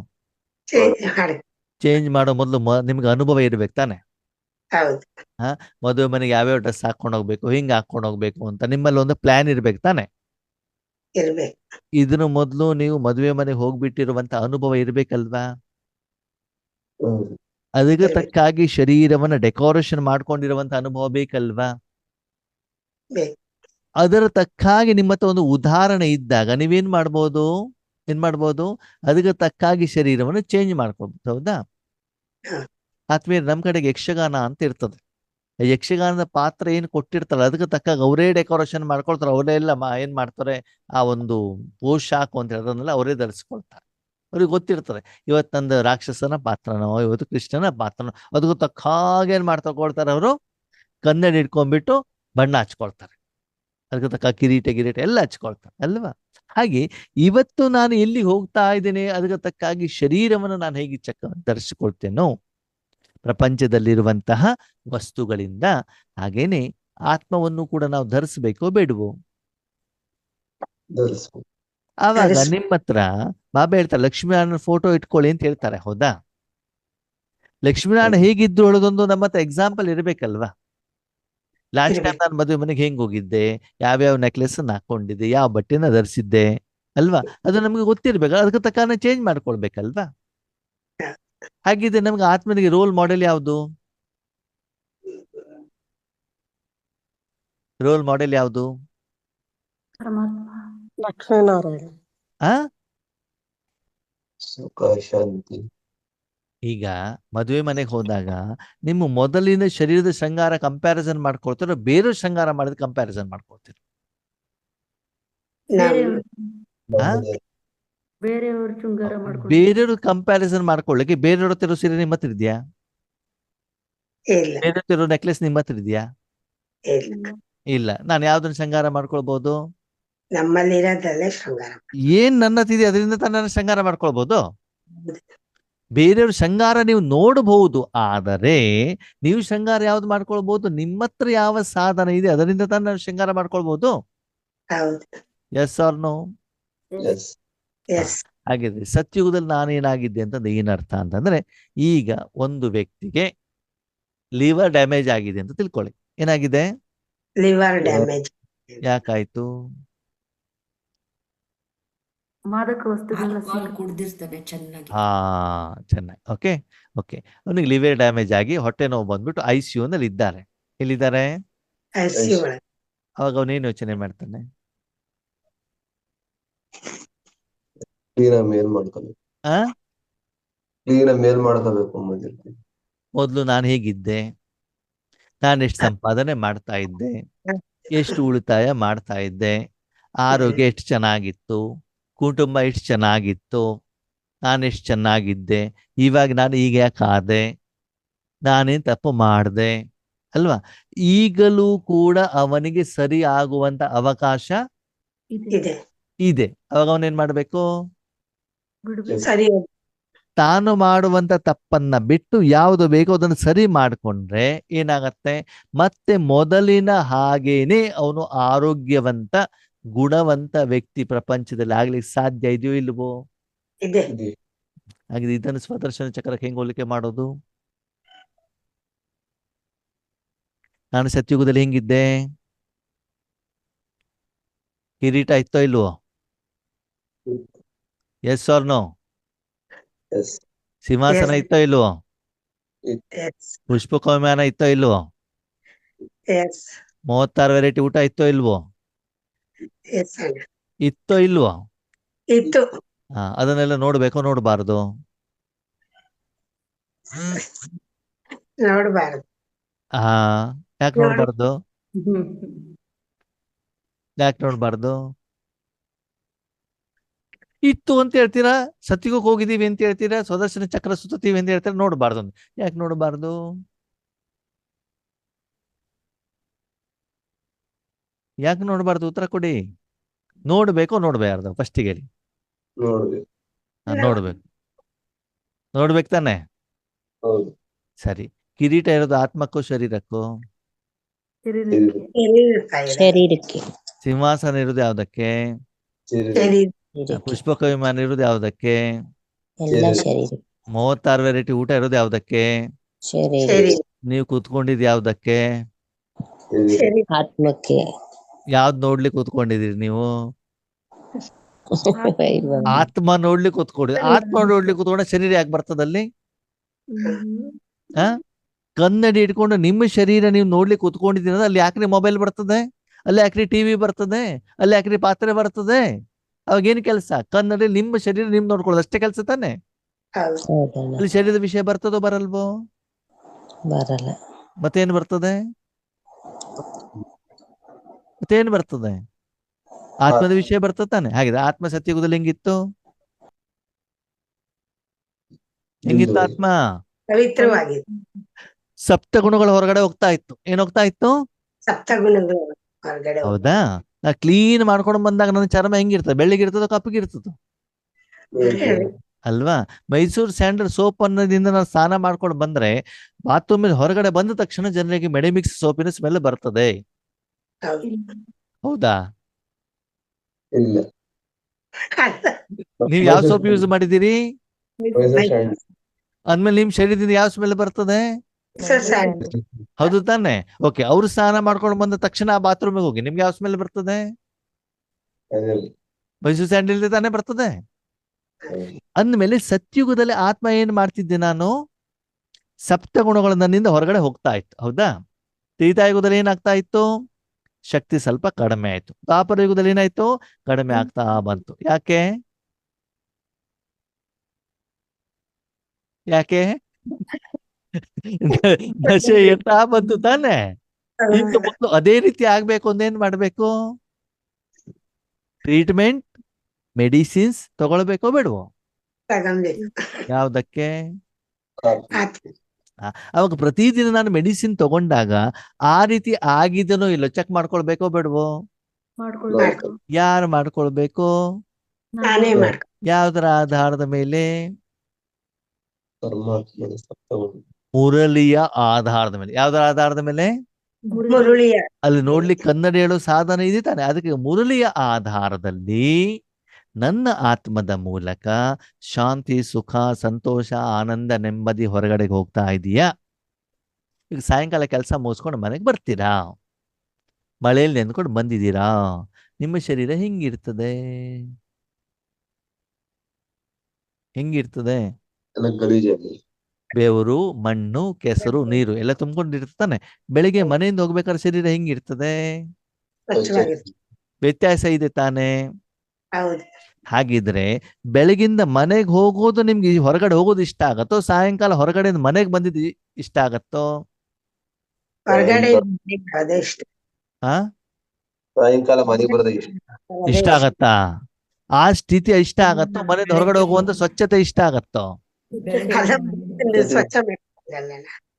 ಮಾಡಿ ಚೇಂಜ್ ಮಾಡೋ ಮೊದಲು ನಿಮ್ಗೆ ಅನುಭವ ಇರ್ಬೇಕು ತಾನೆ. ಹೌದು ಮದುವೆ ಮನೆಗೆ ಯಾವ್ಯಾವ ಡ್ರೆಸ್ ಹಾಕೊಂಡು ಹೋಗ್ಬೇಕು, ಹಿಂಗ್ ಹಾಕೊಂಡು ಹೋಗ್ಬೇಕು ಅಂತ ನಿಮ್ಮಲ್ಲಿ ಒಂದು ಪ್ಲಾನ್ ಇರ್ಬೇಕು ತಾನೆ. ಇರ್ಬೇಕು. ಇದನ್ನು ಮೊದಲು ನೀವು ಮದುವೆ ಮನೆಗೆ ಹೋಗ್ಬಿಟ್ಟಿರುವಂತ ಅನುಭವ ಇರ್ಬೇಕಲ್ವಾ? ಅದಕ್ಕೆ ಇರ್ಬೇಕು. ತಕ್ಕಾಗಿ ಶರೀರವನ್ನ ಡೆಕೋರೇಷನ್ ಮಾಡ್ಕೊಂಡಿರುವಂತ ಅನುಭವ ಬೇಕಲ್ವಾ? ಬೇಕು. ಅದರ ತಕ್ಕಾಗಿ ನಿಮ್ಮ ಹತ್ರ ಒಂದು ಉದಾಹರಣೆ ಇದ್ದಾಗ ನೀವೇನ್ ಮಾಡ್ಬೋದು? ಅದಕ್ಕೆ ತಕ್ಕಾಗಿ ಶರೀರವನ್ನು ಚೇಂಜ್ ಮಾಡ್ಕೊಳ್ಬೋದು. ಹೌದಾ? ಹ. ಆತ್ಮೀಯ, ನಮ್ ಕಡೆಗೆ ಯಕ್ಷಗಾನ ಅಂತ ಇರ್ತದೆ. ಯಕ್ಷಗಾನದ ಪಾತ್ರ ಏನ್ ಕೊಟ್ಟಿರ್ತಾರಲ್ಲ ಅದಕ್ಕೆ ತಕ್ಕಾಗ ಅವರೇ ಡೆಕೋರೇಷನ್ ಮಾಡ್ಕೊಳ್ತಾರೆ. ಅವರೇ ಎಲ್ಲ ಏನ್ ಮಾಡ್ತಾರೆ, ಆ ಒಂದು ಪೋಷಾಕ ಅಂತ ಹೇಳೋದನ್ನೆಲ್ಲ ಅವರೇ ಧರಿಸ್ಕೊಳ್ತಾರೆ. ಅವ್ರಿಗೆ ಗೊತ್ತಿರ್ತದೆ ಇವತ್ತು ನಂದು ರಾಕ್ಷಸನ ಪಾತ್ರನೋ, ಇವತ್ತು ಕೃಷ್ಣನ ಪಾತ್ರನೋ, ಅದಕ್ಕೂ ತಕ್ಕ ಹಾಗೆ ಏನ್ ಮಾಡ್ಕೊಳ್ತಾರೆ ಅವರು, ಕನ್ನಡಿ ಇಟ್ಕೊಂಡ್ಬಿಟ್ಟು ಬಣ್ಣ ಹಚ್ಕೊಳ್ತಾರೆ. ಅದಕ್ಕೆ ತಕ್ಕ ಕಿರೀಟ ಎಲ್ಲ ಹಚ್ಕೊಳ್ತಾರೆ ಅಲ್ವಾ? ಹಾಗೆ ಇವತ್ತು ನಾನು ಎಲ್ಲಿ ಹೋಗ್ತಾ ಇದ್ದೇನೆ ಅದಕ್ಕೆ ತಕ್ಕಾಗಿ ಶರೀರವನ್ನು ನಾನು ಹೇಗೆ ಧರಿಸಿಕೊಳ್ತೇನೋ ಪ್ರಪಂಚದಲ್ಲಿರುವಂತಹ ವಸ್ತುಗಳಿಂದ, ಹಾಗೇನೆ ಆತ್ಮವನ್ನು ಕೂಡ ನಾವು ಧರಿಸ್ಬೇಕೋ ಬೇಡವೋ? ಆವಾಗ ನಿಮ್ಮ ಹತ್ರ ಬಾಬಾ ಹೇಳ್ತಾರೆ ಲಕ್ಷ್ಮೀನಾರಾಯಣ ಫೋಟೋ ಇಟ್ಕೊಳ್ಳಿ ಅಂತ ಹೇಳ್ತಾರೆ. ಹೌದಾ? ಲಕ್ಷ್ಮೀನಾರಾಯಣ ಹೇಗಿದ್ದು ಹೇಳೋದೊಂದು ನಮ್ಮ ಹತ್ರ ಎಕ್ಸಾಂಪಲ್ ಇರ್ಬೇಕಲ್ವಾ? ಲಾಸ್ಟ್ ಟೈಮ್ ನಾನು ಮದುವೆ ಮನೆಗೆ ಹೆಂಗ್ ಹೋಗಿದ್ದೆ, ಯಾವ್ಯಾವ ನೆಕ್ಲೆಸ್ ಹಾಕೊಂಡಿದ್ದೆ, ಯಾವ ಬಟ್ಟೆನ ಧರಿಸಿದ್ದೆ ಅಲ್ವಾ? ಅದು ನಮ್ಗೆ ಗೊತ್ತಿರ್ಬೇಕು. ಅದಕ್ಕೆ ತಕ್ಕ ಚೇಂಜ್ ಮಾಡ್ಕೊಳ್ಬೇಕಲ್ವಾ? ಹಾಗಿದ್ರೆ ನಮ್ಗೆ ಆತ್ಮನಿಗೆ ರೋಲ್ ಮಾಡೆಲ್ ಯಾವುದು? ರೋಲ್ ಮಾಡೆಲ್ ಯಾವುದು? ಪರಮಾತ್ಮ ಲಕ್ಷ್ಮೀನಾರಾಯಣ. ಸುಖ ಶಾಂತಿ. ಈಗ ಮದುವೆ ಮನೆಗೆ ಹೋದಾಗ ನಿಮ್ಮ ಮೊದಲಿನ ಶರೀರದ ಶೃಂಗಾರ ಕಂಪ್ಯಾರಿಸನ್ ಮಾಡ್ಕೊಳ್ತಾರೋ ಬೇರೆ ಶೃಂಗಾರ ಮಾಡಿದ ಕಂಪ್ಯಾರಿಸನ್ ಮಾಡ್ಕೊಳ್ತೀರ? ಬೇರೆಯವರು ಶೃಂಗಾರ ಮಾಡ್ಕೊಂಡು ಬೇರೆಯವ್ರ ಕಂಪ್ಯಾರಿಸನ್ ಮಾಡ್ಕೊಳ್ಳಿಕ್ಕೆ ಬೇರೆಯವ್ರ ಹತ್ತಿರೋ ಸೀರೆ ನಿಮ್ಮ ಹತ್ರ ಇದೆಯಾ? ಇಲ್ಲ ಬೇರೆ ಹತ್ತಿರೋ ನೆಕ್ಲೆಸ್ ನಿಮ್ಮ ಹತ್ರ ಇದೆಯಾ? ಇಲ್ಲ ಇಲ್ಲ. ನಾನು ಯಾವ್ದನ್ನ ಶೃಂಗಾರ ಮಾಡ್ಕೊಳ್ಬಹುದು? ನಮ್ಮಲ್ಲಿ ಇರೋದಲ್ಲೇ ಶೃಂಗಾರ. ಏನ್ ನನ್ನ ಹತ್ರ ಇದೆ ಅದರಿಂದ ತಾನು ಶೃಂಗಾರ ಮಾಡ್ಕೊಳ್ಬಹುದು. ಬೇರೆಯವ್ರ ಶೃಂಗಾರ ನೀವು ನೋಡಬಹುದು, ಆದರೆ ನೀವು ಶೃಂಗಾರ ಯಾವ್ದು ಮಾಡ್ಕೊಳ್ಬಹುದು? ನಿಮ್ಮ ಹತ್ರ ಯಾವ ಸಾಧನ ಇದೆ ಅದರಿಂದ ತಾನು ಶೃಂಗಾರ ಮಾಡ್ಕೊಳ್ಬಹುದು. ಹೌದು. Yes or no? ಎಸ್. ಹಾಗಿದ್ರೆ ಸತ್ಯುಗದಲ್ಲಿ ನಾನೇನಾಗಿದ್ದೆ ಅಂತಂದ್ರೆ ಏನರ್ಥ ಅಂತಂದ್ರೆ, ಈಗ ಒಂದು ವ್ಯಕ್ತಿಗೆ ಲಿವರ್ ಡ್ಯಾಮೇಜ್ ಆಗಿದೆ ಅಂತ ತಿಳ್ಕೊಳ್ಳಿ. ಏನಾಗಿದೆ? Liver damage. ಯಾಕಾಯ್ತು? ಮಾದಕ ವಸ್ತುಗಳನ್ನ ಕುಡ್ದಿರ್ತದೆ ಚೆನ್ನಾಗಿ. ಚೆನ್ನಾಗಿ. ಓಕೆ. ಅವನಿಗೆ ಲಿವರ್ ಡ್ಯಾಮೇಜ್ ಆಗಿ ಹೊಟ್ಟೆ ನೋವು ಬಂದ್ಬಿಟ್ಟು ICU ನಲ್ಲಿ ಇದ್ದಾರೆ. ಎಲ್ಲಿದ್ದಾರೆ? ICU ಒಳಗೆ. ಅವಾಗ ಅವನೇನು ಯೋಚನೆ ಮಾಡ್ತಾನೆ? ಮೇಲ್ ಮಾಡ್ಕೋಬೇಕು. ಮೊದ್ಲು ನಾನು ಹೇಗಿದ್ದೆ, ನಾನು ಎಷ್ಟು ಸಂಪಾದನೆ ಮಾಡ್ತಾ ಇದ್ದೆ, ಎಷ್ಟು ಉಳಿತಾಯ ಮಾಡ್ತಾ ಇದ್ದೆ, ಆರೋಗ್ಯ ಎಷ್ಟು ಚೆನ್ನಾಗಿತ್ತು, ಕುಟುಂಬ ಎಷ್ಟು ಚೆನ್ನಾಗಿತ್ತು, ನಾನು ಎಷ್ಟು ಚೆನ್ನಾಗಿದ್ದೆ, ಇವಾಗ ನಾನು ಈಗ ಯಾಕೆ ಆದೆ, ನಾನೇನ್ ತಪ್ಪು ಮಾಡಿದೆ ಅಲ್ವಾ? ಈಗಲೂ ಕೂಡ ಅವನಿಗೆ ಸರಿ ಆಗುವಂತ ಅವಕಾಶ ಇದೆ. ಅವಾಗ ಅವನೇನ್ ಮಾಡ್ಬೇಕು? ಸರಿ. ತಾನು ಮಾಡುವಂತ ತಪ್ಪನ್ನ ಬಿಟ್ಟು ಯಾವುದು ಬೇಕೋ ಅದನ್ನು ಸರಿ ಮಾಡ್ಕೊಂಡ್ರೆ ಏನಾಗತ್ತೆ, ಮತ್ತೆ ಮೊದಲಿನ ಹಾಗೇನೆ ಅವನು ಆರೋಗ್ಯವಂತ ಗುಣವಂತ ವ್ಯಕ್ತಿ ಪ್ರಪಂಚದಲ್ಲಿ ಆಗ್ಲಿಕ್ಕೆ ಸಾಧ್ಯ ಇದೆಯೋ ಇಲ್ವೋ? ಇದೆ. ಹಾಗೆ ಇದನ್ನು ಸ್ವದರ್ಶನ ಚಕ್ರಕ್ಕೆ ಹೆಂಗ್ ಹೋಲಿಕೆ ಮಾಡೋದು? ನಾನು ಸತ್ಯುಗದಲ್ಲಿ ಹೆಂಗಿದ್ದೆ? ಕಿರೀಟ ಇತ್ತೋ ಇಲ್ವೋ? Yes or no? ಸಿಂಹಾಸನ Yes. ಇತ್ತೋ ಇಲ್ವೋ? Yes. ಪುಷ್ಪಕ ವಿಮಾನ ಇತ್ತೋ ಇಲ್ವೋ? Yes. 36 ವೆರೈಟಿ ಊಟ ಇತ್ತೋ ಇಲ್ವೋ? Yes, ಅಣ್ಣ. ಇತ್ತೋ ಇಲ್ವೋ? ಇತ್ತು. ಅದನ್ನೆಲ್ಲ ನೋಡ್ಬೇಕೋ ನೋಡಬಾರ್ದು? ನೋಡ್ಬಾರ್ದು. ಹಾ, ಯಾಕೆ ನೋಡು. ನೋಡ್ಬಾರ್ದು? ಹ್ಮ್. ಯಾಕೆ ನೋಡ್ಬಾರ್ದು? ಇತ್ತು ಅಂತ ಹೇಳ್ತೀರಾ, ಸತ್ಯುಗಕ್ಕೆ ಹೋಗಿದೀವಿ ಅಂತ ಹೇಳ್ತೀರಾ, ಸ್ವದರ್ಶನ ಚಕ್ರ ಸುತ್ತೀವಿ ಅಂತ ಹೇಳ್ತೀರಾ, ನೋಡಬಾರ್ದು ಅಂತ. ಯಾಕೆ ನೋಡಬಾರ್ದು? ಯಾಕೆ ನೋಡಬಾರ್ದು? ಉತ್ತರ ಕೊಡಿ. ನೋಡ್ಬೇಕೋ ನೋಡ್ಬಾರ್ದು? ಫಸ್ಟಿಗೆ ಹೇಳಿ. ನೋಡ್ಬೇಕು. ನೋಡ್ಬೇಕು. ನೋಡ್ಬೇಕು ತಾನೆ? ಹೌದು. ಸರಿ. ಕಿರೀಟ ಇರೋದು ಆತ್ಮಕ್ಕೋ ಶರೀರಕ್ಕೋ? ಶರೀರಕ್ಕೆ. ಶರೀರಕ್ಕೆ ಇದೆ. ಶರೀರಕ್ಕೆ. ಸಿಂಹಾಸನ ಇರೋದು ಯಾವ್ದಕ್ಕೆ? ಶರೀರ. ಶರೀರ. ಶರೀರಕ್ಕೆ. ಪುಷ್ಪಕ ವಿಮಾನ ಇರೋದು ಯಾವ್ದಕ್ಕೆ? ಎಲ್ಲ ಶರೀರ. 36 ವೆರೈಟಿ ಊಟ ಇರೋದು ಯಾವ್ದಕ್ಕೆ? ಶರೀರ. ಶರೀರ. ನೀವು ಕೂತ್ಕೊಂಡಿದ್ ಯಾವ್ದಕ್ಕೆ? ಶರೀರ. ಶರೀರ. ಆತ್ಮಕ್ಕೆ. ಯಾವ್ದ್ ನೋಡ್ಲಿಕ್ಕೆ ಕೂತ್ಕೊಂಡಿದೀರಿ ನೀವು? ಇವಾಗ ಆತ್ಮ ನೋಡ್ಲಿಕ್ಕೆ ಕೂತ್ಕೊಂಡಿದ್ರಿ. ಆತ್ಮ ನೋಡ್ಲಿಕ್ಕೆ ಕೂತ್ಕೊಂಡ ಶರೀರ ಯಾಕೆ ಬರ್ತದಲ್ಲಿ? ಆ ಕನ್ನಡಿ ಇಟ್ಕೊಂಡು ನಿಮ್ಮ ಶರೀರ ನೀವು ನೋಡ್ಲಿಕ್ಕೆ ಕೂತ್ಕೊಂಡಿದ್ದೀರ, ಅಲ್ಲಿ ಯಾಕ್ರಿ ಮೊಬೈಲ್ ಬರ್ತದೆ? ಅಲ್ಲಿ ಯಾಕ್ರಿ ಟಿವಿ ಬರ್ತದೆ? ಅಲ್ಲಿ ಯಾಕ್ರಿ ಪಾತ್ರೆ ಬರ್ತದೆ? ಅವಾಗ ಏನ್ ಕೆಲಸ? ಕನ್ನಡಿ ನಿಮ್ಮ ಶರೀರ ನಿಮ್ ನೋಡ್ಕೊಳ್ಳೋದು ಅಷ್ಟೇ ಕೆಲಸ ತಾನೆ? ಹೌದು. ಹೌದಣ್ಣ. ಅಲ್ಲಿ ಶರೀರದ ವಿಷಯ ಬರ್ತದೋ ಬರಲ್ವೋ? ಬರಲ್ಲ. ಮತ್ತೇನ್ ಬರ್ತದೆ? ಮತ್ತೇನ್ ಬರ್ತದೆ? ಆತ್ಮದ ವಿಷಯ ಬರ್ತದೆ ತಾನೆ? ಹಾಗಿದೆ ಆತ್ಮ ಸತ್ಯಯುಗದಲ್ಲಿ ಹೆಂಗಿತ್ತು? ಹೆಂಗಿತ್ತು ಆತ್ಮ? ಪವಿತ್ರವಾಗಿದೆ. ಸಪ್ತ ಗುಣಗಳ ಹೊರಗಡೆ ಹೋಗ್ತಾ ಇತ್ತು. ಏನ್ ಹೋಗ್ತಾ ಇತ್ತು? ಸಪ್ತಗುಣಗಳು ಹೊರಗಡೆ ಹೌದಾ? ನಾ ಕ್ಲೀನ್ ಮಾಡ್ಕೊಂಡು ಬಂದಾಗ ನನ್ನ ಚರ್ಮ ಹೆಂಗಿರ್ತದೆ? ಬೆಳ್ಳಿಗಿರ್ತದೋ ಕಪ್ಪಗಿರ್ತದೋ? ಅಲ್ವಾ? ಮೈಸೂರು ಸ್ಯಾಂಡಲ್ ಸೋಪ್ ಅನ್ನೋದಿಂದ ನಾನು ಸ್ನಾನ ಮಾಡ್ಕೊಂಡು ಬಂದ್ರೆ ಬಾತ್ರೂಮ್ ಹೊರಗಡೆ ಬಂದ ತಕ್ಷಣ ಜನರಿಗೆ ಮೆಡಿಮಿಕ್ಸ್ ಸೋಪಿನ ಸ್ಮೆಲ್ ಬರ್ತದೆ. ಹೌದು. ಹೌದಾ? ಇಲ್ಲ. ನೀವ್ ಯಾವ ಸೋಪ್ ಯೂಸ್ ಮಾಡಿದ್ದೀರಿ? ಮೈಸೂರು ಸ್ಯಾಂಡಲ್. ಅಂದ್ಮೇಲೆ ನಿಮ್ ಶರೀರದಿಂದ ಯಾವ ಸ್ಮೆಲ್ ಬರ್ತದೆ? ಹೌದು ತಾನೆ? ಓಕೆ, ಅವ್ರು ಸ್ನಾನ ಮಾಡ್ಕೊಂಡು ಬಂದ ತಕ್ಷಣ ಆ ಬಾತ್ರೂಮಿಗೆ ಹೋಗಿ ನಿಮ್ಗೆ ಯಾವ ಸ್ಮೆಲ್ ಬರ್ತದೆ? ಅದಿಲ್ಲ. ಮೈಸೂರು ಸ್ಯಾಂಡಲ್ ತಾನೇ ಬರ್ತದೆ. ಅಂದ್ಮೇಲೆ ಸತ್ಯುಗದಲ್ಲಿ ಆತ್ಮ ಏನ್ ಮಾಡ್ತಿದ್ದೆ ನಾನು? ಸಪ್ತ ಗುಣಗಳು ನನ್ನಿಂದ ಹೊರಗಡೆ ಹೋಗ್ತಾ ಇತ್ತು. ಹೌದಾ? ತ್ರೇತಾಯುಗದಲ್ಲಿ ಏನಾಗ್ತಾ ಇತ್ತು? ಶಕ್ತಿ ಸ್ವಲ್ಪ ಕಡಿಮೆ ಆಯ್ತು. ದ್ವಾಪರ ಯುಗದಲ್ಲಿ ಏನಾಯ್ತು? ಕಡಿಮೆ ಆಗ್ತಾ ಬಂತು. ಯಾಕೆ? ಯಾಕೆ? ನಶೆ ಎತ್ತಾ ಬಂತು ತಾನೆ? ಇನ್ನು ಮೊದಲು ಅದೇ ರೀತಿ ಆಗ್ಬೇಕು ಅಂದೇನ್ ಮಾಡ್ಬೇಕು? ಟ್ರೀಟ್ಮೆಂಟ್, ಮೆಡಿಸಿನ್ಸ್ ತಗೊಳ್ಬೇಕೋ ಬೇಡವೋ? ತಗೊಂಬೇಕು. ಯಾವ್ದಕ್ಕೆ? ಆತ್ಮ. ಅವಾಗ ಪ್ರತಿದಿನ ನಾನು ಮೆಡಿಸಿನ್ ತಗೊಂಡಾಗ ಆ ರೀತಿ ಆಗಿದನೋ ಇಲ್ಲೋ ಚೆಕ್ ಮಾಡ್ಕೊಳ್ಬೇಕೋ ಬೇಡವೋ? ಮಾಡ್ಕೊಳ್ಬೇಕು. ಯಾರು ಮಾಡ್ಕೊಳ್ಬೇಕು? ನಾನೇ ಮಾಡ್ಕೊ. ಯಾವ್ದರ ಆಧಾರದ ಮೇಲೆ? ಪರಮಾತ್ಮನ ಸಪ್ತಗುಣ. ಮುರಳಿಯ ಆಧಾರದ ಮೇಲೆ. ಯಾವ್ದರ ಆಧಾರದ ಮೇಲೆ? ಮುರುಳಿಯ. ಅಲ್ಲಿ ನೋಡ್ಲಿಕ್ಕೆ ಕನ್ನಡ ಹೇಳೋ ಸಾಧನ ಇದೆ ತಾನೆ? ಅದಕ್ಕೆ ಮುರಳಿಯ ಆಧಾರದಲ್ಲಿ ನನ್ನ ಆತ್ಮದ ಮೂಲಕ ಶಾಂತಿ, ಸುಖ, ಸಂತೋಷ, ಆನಂದ, ನೆಮ್ಮದಿ ಹೊರಗಡೆಗೆ ಹೋಗ್ತಾ ಇದೀಯಾ? ಈಗ ಸಾಯಂಕಾಲ ಕೆಲಸ ಮುಗಿಸ್ಕೊಂಡು ಮನೆಗೆ ಬರ್ತೀರಾ, ಮಳೆಯಲ್ಲಿ ನೆಂದ್ಕೊಂಡು ಬಂದಿದ್ದೀರಾ, ನಿಮ್ಮ ಶರೀರ ಹೆಂಗಿರ್ತದೆ? ಹೆಂಗಿರ್ತದೆ? ಎಲ್ಲ ಗಲೀಜಾಗಿ. ಬೆವರು, ಮಣ್ಣು, ಕೆಸರು, ನೀರು ಎಲ್ಲ ತುಂಬಿಕೊಂಡಿರ್ತಾನೆ. ಬೆಳಿಗ್ಗೆ ಮನೆಯಿಂದ ಹೋಗ್ಬೇಕಾದ್ರೆ ಶರೀರ ಹೆಂಗಿರ್ತದೆ? ಸ್ವಚ್ಛವಾಗಿರ್ತದೆ. ವ್ಯತ್ಯಾಸ ಇದೆ ತಾನೆ? ಹೌದು. ಹಾಗಿದ್ರೆ ಬೆಳಗಿಂದ ಮನೆಗೆ ಹೋಗೋದು ನಿಮ್ಗೆ ಹೊರಗಡೆ ಹೋಗೋದು ಇಷ್ಟ ಆಗತ್ತೋ, ಸಾಯಂಕಾಲ ಹೊರಗಡೆಯಿಂದ ಮನೆಗೆ ಬಂದಿದ್ದು ಇಷ್ಟ ಆಗತ್ತೋ? ಹೊರಗಡೆ ಅದೇ ಇಷ್ಟ. ಹಾ, ಸಾಯಂಕಾಲ ಮನೆಗೆ ಬರೋದೇ ಇಷ್ಟ ಆಗತ್ತಾ? ಆ ಸ್ಥಿತಿ ಇಷ್ಟ ಆಗತ್ತೋ? ಮನೆಯಿಂದ ಹೊರಗಡೆ ಹೋಗುವಂತ ಸ್ವಚ್ಛತೆ ಇಷ್ಟ ಆಗತ್ತೋ? ಸ್ವಚ್ಛ ಮಾಡ್ಕೊಳ್ಳಲ್ಲ.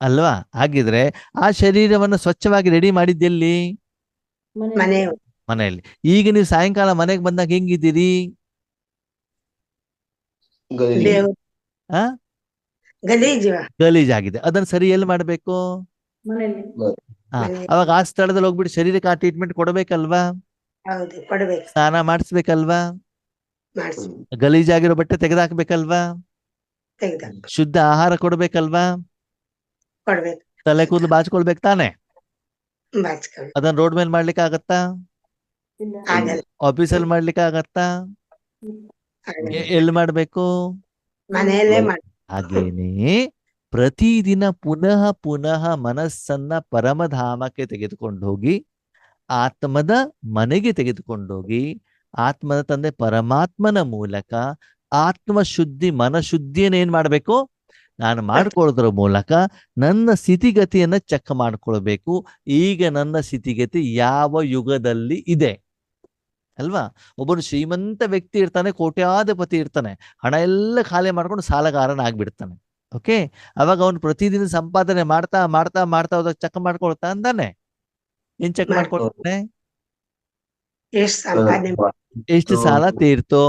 ಅಲ್ವಾ? ಹಾಗಿದ್ರೆ ಆ ಶರೀರವನ್ನು ಸ್ವಚ್ಛವಾಗಿ ರೆಡಿ ಮಾಡಿದ್ದೆಲ್ಲಿ? ಮನೆ. ಮನೆಯಲ್ಲಿ. ಈಗ ನೀವು ಸಾಯಂಕಾಲ ಮನೆಗೆ ಬಂದಾಗ ಹೆಂಗಿದ್ದೀರಿ? ಗಲೀಜು. ದೇವ್ರು. ಆ ಗಲೀಜು. ಗಲೀಜಾಗಿದೆ. ಅದನ್ನ ಸರಿ ಎಲ್ಲಿ ಮಾಡ್ಬೇಕು? ಮನೆಯಲ್ಲಿ. ಅವಾಗ ಆ ಸ್ಥಳದಲ್ಲಿ ಹೋಗ್ಬಿಟ್ಟು ಶರೀರಕ್ಕೆ ಆ ಟ್ರೀಟ್ಮೆಂಟ್ ಕೊಡ್ಬೇಕಲ್ವಾ? ಹೌದು, ಕೊಡ್ಬೇಕು. ಸ್ನಾನ ಮಾಡಿಸ್ಬೇಕಲ್ವಾ? ಮಾಡಿಸಿ ಗಲೀಜಾಗಿರೋ ಬಟ್ಟೆ ತೆಗೆದಾಕ್ಬೇಕಲ್ವಾ? ತೆಗ್ದ ಶುದ್ಧ ಆಹಾರ ಕೊಡ್ಬೇಕಲ್ವಾ? ಕೊಡ್ಬೇಕು. ತಲೆ ಕೂದಲು ಬಾಚ್ಕೊಳ್ಬೇಕು ತಾನೆ? ಬಾಚ್ಕೊಂಡು ಅದನ್ನ ರೋಡ್ ಮೇಲೆ ಮಾಡ್ಲಿಕ್ಕೆ ಆಗತ್ತಾ? ಇಲ್ಲ. ಆಗಲ್ಲ. ಆಫೀಸಲ್ಲಿ ಮಾಡ್ಲಿಕ್ಕೆ ಆಗತ್ತಾ? ಆಗಲ್ಲ. ಎಲ್ಲಿ ಮಾಡ್ಬೇಕು? ಮನೆಯಲ್ಲೇ ಮಾಡಿ. ಹಾಗೇನೆ ಪ್ರತಿದಿನ ಪುನಃ ಪುನಃ ಮನಸ್ಸನ್ನ ಪರಮಧಾಮಕ್ಕೆ ತೆಗೆದುಕೊಂಡು ಹೋಗಿ ಆತ್ಮದ ಮನೆಗೆ ತೆಗೆದುಕೊಂಡೋಗಿ ಆತ್ಮದ ತಂದೆ ಪರಮಾತ್ಮನ ಮೂಲಕ ಆತ್ಮ ಶುದ್ಧಿ ಮನಶುದ್ಧಿಯನ್ನು ಏನ್ ಮಾಡ್ಬೇಕು, ನಾನು ಮಾಡ್ಕೊಳ್ಳೋದ್ರ ಮೂಲಕ ನನ್ನ ಸ್ಥಿತಿಗತಿಯನ್ನ ಚೆಕ್ ಮಾಡ್ಕೊಳ್ಬೇಕು. ಈಗ ನನ್ನ ಸ್ಥಿತಿಗತಿ ಯಾವ ಯುಗದಲ್ಲಿ ಇದೆ ಅಲ್ವಾ? ಒಬ್ಬನು ಶ್ರೀಮಂತ ವ್ಯಕ್ತಿ ಇರ್ತಾನೆ, ಕೋಟ್ಯಾಧಿಪತಿ ಇರ್ತಾನೆ, ಹಣ ಎಲ್ಲ ಖಾಲಿ ಮಾಡ್ಕೊಂಡು ಸಾಲಗಾರನಾಗ್ಬಿಡ್ತಾನೆ. ಓಕೆ, ಅವಾಗ ಅವನು ಪ್ರತಿದಿನ ಸಂಪಾದನೆ ಮಾಡ್ತಾ ಮಾಡ್ತಾ ಮಾಡ್ತಾ ಹೋದಾಗ ಚೆಕ್ ಮಾಡ್ಕೊಳ್ತಾ ಅಂತಾನೆ. ಏನ್ ಚೆಕ್ ಮಾಡ್ಕೊಳ್ತಾನೆ? ಎಷ್ಟು ಸಂಪಾದನೆ ಎಷ್ಟು ಸಾಲ ತೀರ್ತೋ,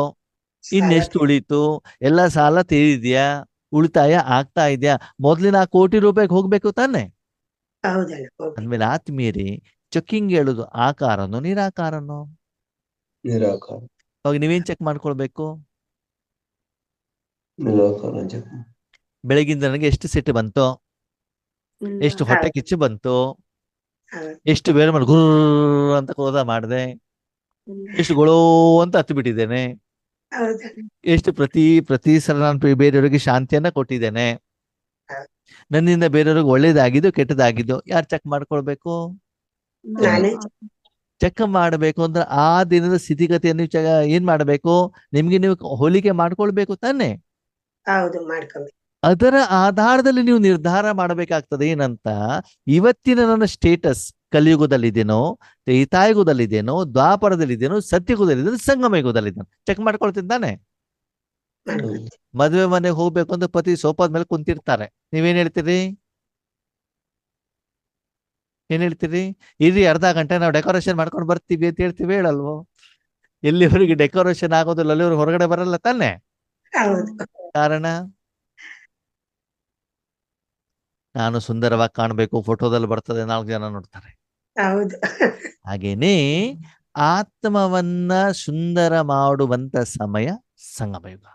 ಇನ್ನೆಷ್ಟು ಉಳಿತು, ಎಲ್ಲ ಸಾಲ ತೀರಿದ್ಯಾ, ಉಳಿತಾಯ ಆಗ್ತಾ ಇದೆಯಾ, ಮೊದ್ಲಿನ ಆ ಕೋಟಿ ರೂಪಾಯಿಗೆ ಹೋಗ್ಬೇಕು ತಾನೆ. ಹೌದಲ್ಲ ಹೋಗ್ಬೇಕು. ಅಂದ್ಮೇಲೆ ಆತ್ಮೀಯರೇ ಚೆಕ್ಕಿಂಗ್ ಹೇಳುದು ಆಕಾರನೋ ನಿರಾಕಾರನೋ? ನಿರಾಕಾರ ಅವಾಗ ನೀವೇನ್ ಚೆಕ್ ಮಾಡ್ಕೊಳ್ಬೇಕು? ನಿರಾಕಾರ ಜಪ. ಬೆಳಗಿಂದ ನನಗೆ ಎಷ್ಟು ಸಿಟ್ಟು ಬಂತು, ಇಲ್ಲ. ಎಷ್ಟು ಹೊಟ್ಟೆ ಕಿಚ್ಚು ಬಂತು, ಹೌದು. ಎಷ್ಟು ಬೇರೆ ಮಾಡಿ ಗುರ್ರ ಅಂತ ಕ್ರೋಧ ಮಾಡಿದೆ, ಇಲ್ಲ. ಎಷ್ಟು ಗೊಳೋ ಅಂತ ಹತ್ತು ಬಿಟ್ಟಿದ್ದೇನೆ, ಹೌದಲ್ಲ ಎಷ್ಟು ಪ್ರತಿ ಸಲ ನಾನು ಬೇರೆಯವರಿಗೆ ಶಾಂತಿಯನ್ನ ಕೊಟ್ಟಿದ್ದೇನೆ, ನನ್ನಿಂದ ಬೇರೆಯವ್ರಿಗೆ ಒಳ್ಳೇದಾಗಿದ್ದು ಕೆಟ್ಟದಾಗಿದ್ದು ಯಾರು ಚೆಕ್ ಮಾಡ್ಕೊಳ್ಬೇಕು? ನಾನೇ ಚೆಕ್ ಮಾಡಬೇಕು ಅಂದ್ರೆ ಆ ದಿನದ ಸ್ಥಿತಿಗತಿಯನ್ನು ಏನ್ ಮಾಡಬೇಕು? ನಿಮ್ಗೆ ನೀವು ಹೋಲಿಕೆ ಮಾಡ್ಕೊಳ್ಬೇಕು ತಾನೆ. ಹೌದು ಮಾಡ್ಕೊಂಬೇಕು. ಅದರ ಆಧಾರದಲ್ಲಿ ನೀವು ನಿರ್ಧಾರ ಮಾಡಬೇಕಾಗ್ತದೆ. ಏನಂತ, ಇವತ್ತಿನ ನನ್ನ ಸ್ಟೇಟಸ್ ಕಲಿಯುಗದಲ್ಲಿದ್ದೇನೋ, ತ್ರೇತಾಯುಗದಲ್ಲಿದ್ದೇನೋ, ದ್ವಾಪರದಲ್ಲಿದ್ದೇನೋ, ಸತ್ಯಯುಗದಲ್ಲಿದ್ದೇನೋ, ಸಂಗಮ ಯುಗದಲ್ಲಿದ್ದೇನೋ ಚೆಕ್ ಮಾಡ್ಕೊಳ್ತಿದ್ದಾನೆ. ಮಾಡ್ಕೊಂತೀವಿ. ಮದುವೆ ಮನೆಗೆ ಹೋಗ್ಬೇಕು ಅಂತ ಪತಿ ಸೋಫಾದ ಮೇಲೆ ಕುಂತಿರ್ತಾರೆ. ನೀವೇನ್ ಹೇಳ್ತೀರಿ? ಏನ್ ಹೇಳ್ತೀರಿ? ಇರ್ರಿ ಅರ್ಧ ಗಂಟೆ ನಾವು ಡೆಕೋರೇಷನ್ ಮಾಡ್ಕೊಂಡು ಬರ್ತೀವಿ ಅಂತ ಹೇಳ್ತೀವಿ, ಹೇಳಲ್ವೋ? ಎಲ್ಲಿವರೆಗೆ ಡೆಕೋರೇಷನ್ ಆಗೋದಿಲ್ಲ ಅಲ್ಲಿವರೆಗೆ ಹೊರಗಡೆ ಬರಲ್ಲ ತಾನೆ. ಹೌದು ಕಾರಣ, ನಾನು ಸುಂದರವಾಗಿ ಕಾಣ್ಬೇಕು, ಫೋಟೋದಲ್ಲಿ ಬರ್ತದೆ, 4 ಜನ ನೋಡ್ತಾರೆ. ಹೌದು ಹಾಗೇನೆ ಆತ್ಮವನ್ನ ಸುಂದರ ಮಾಡುವಂತ ಸಮಯ ಸಂಗಮಯುಗ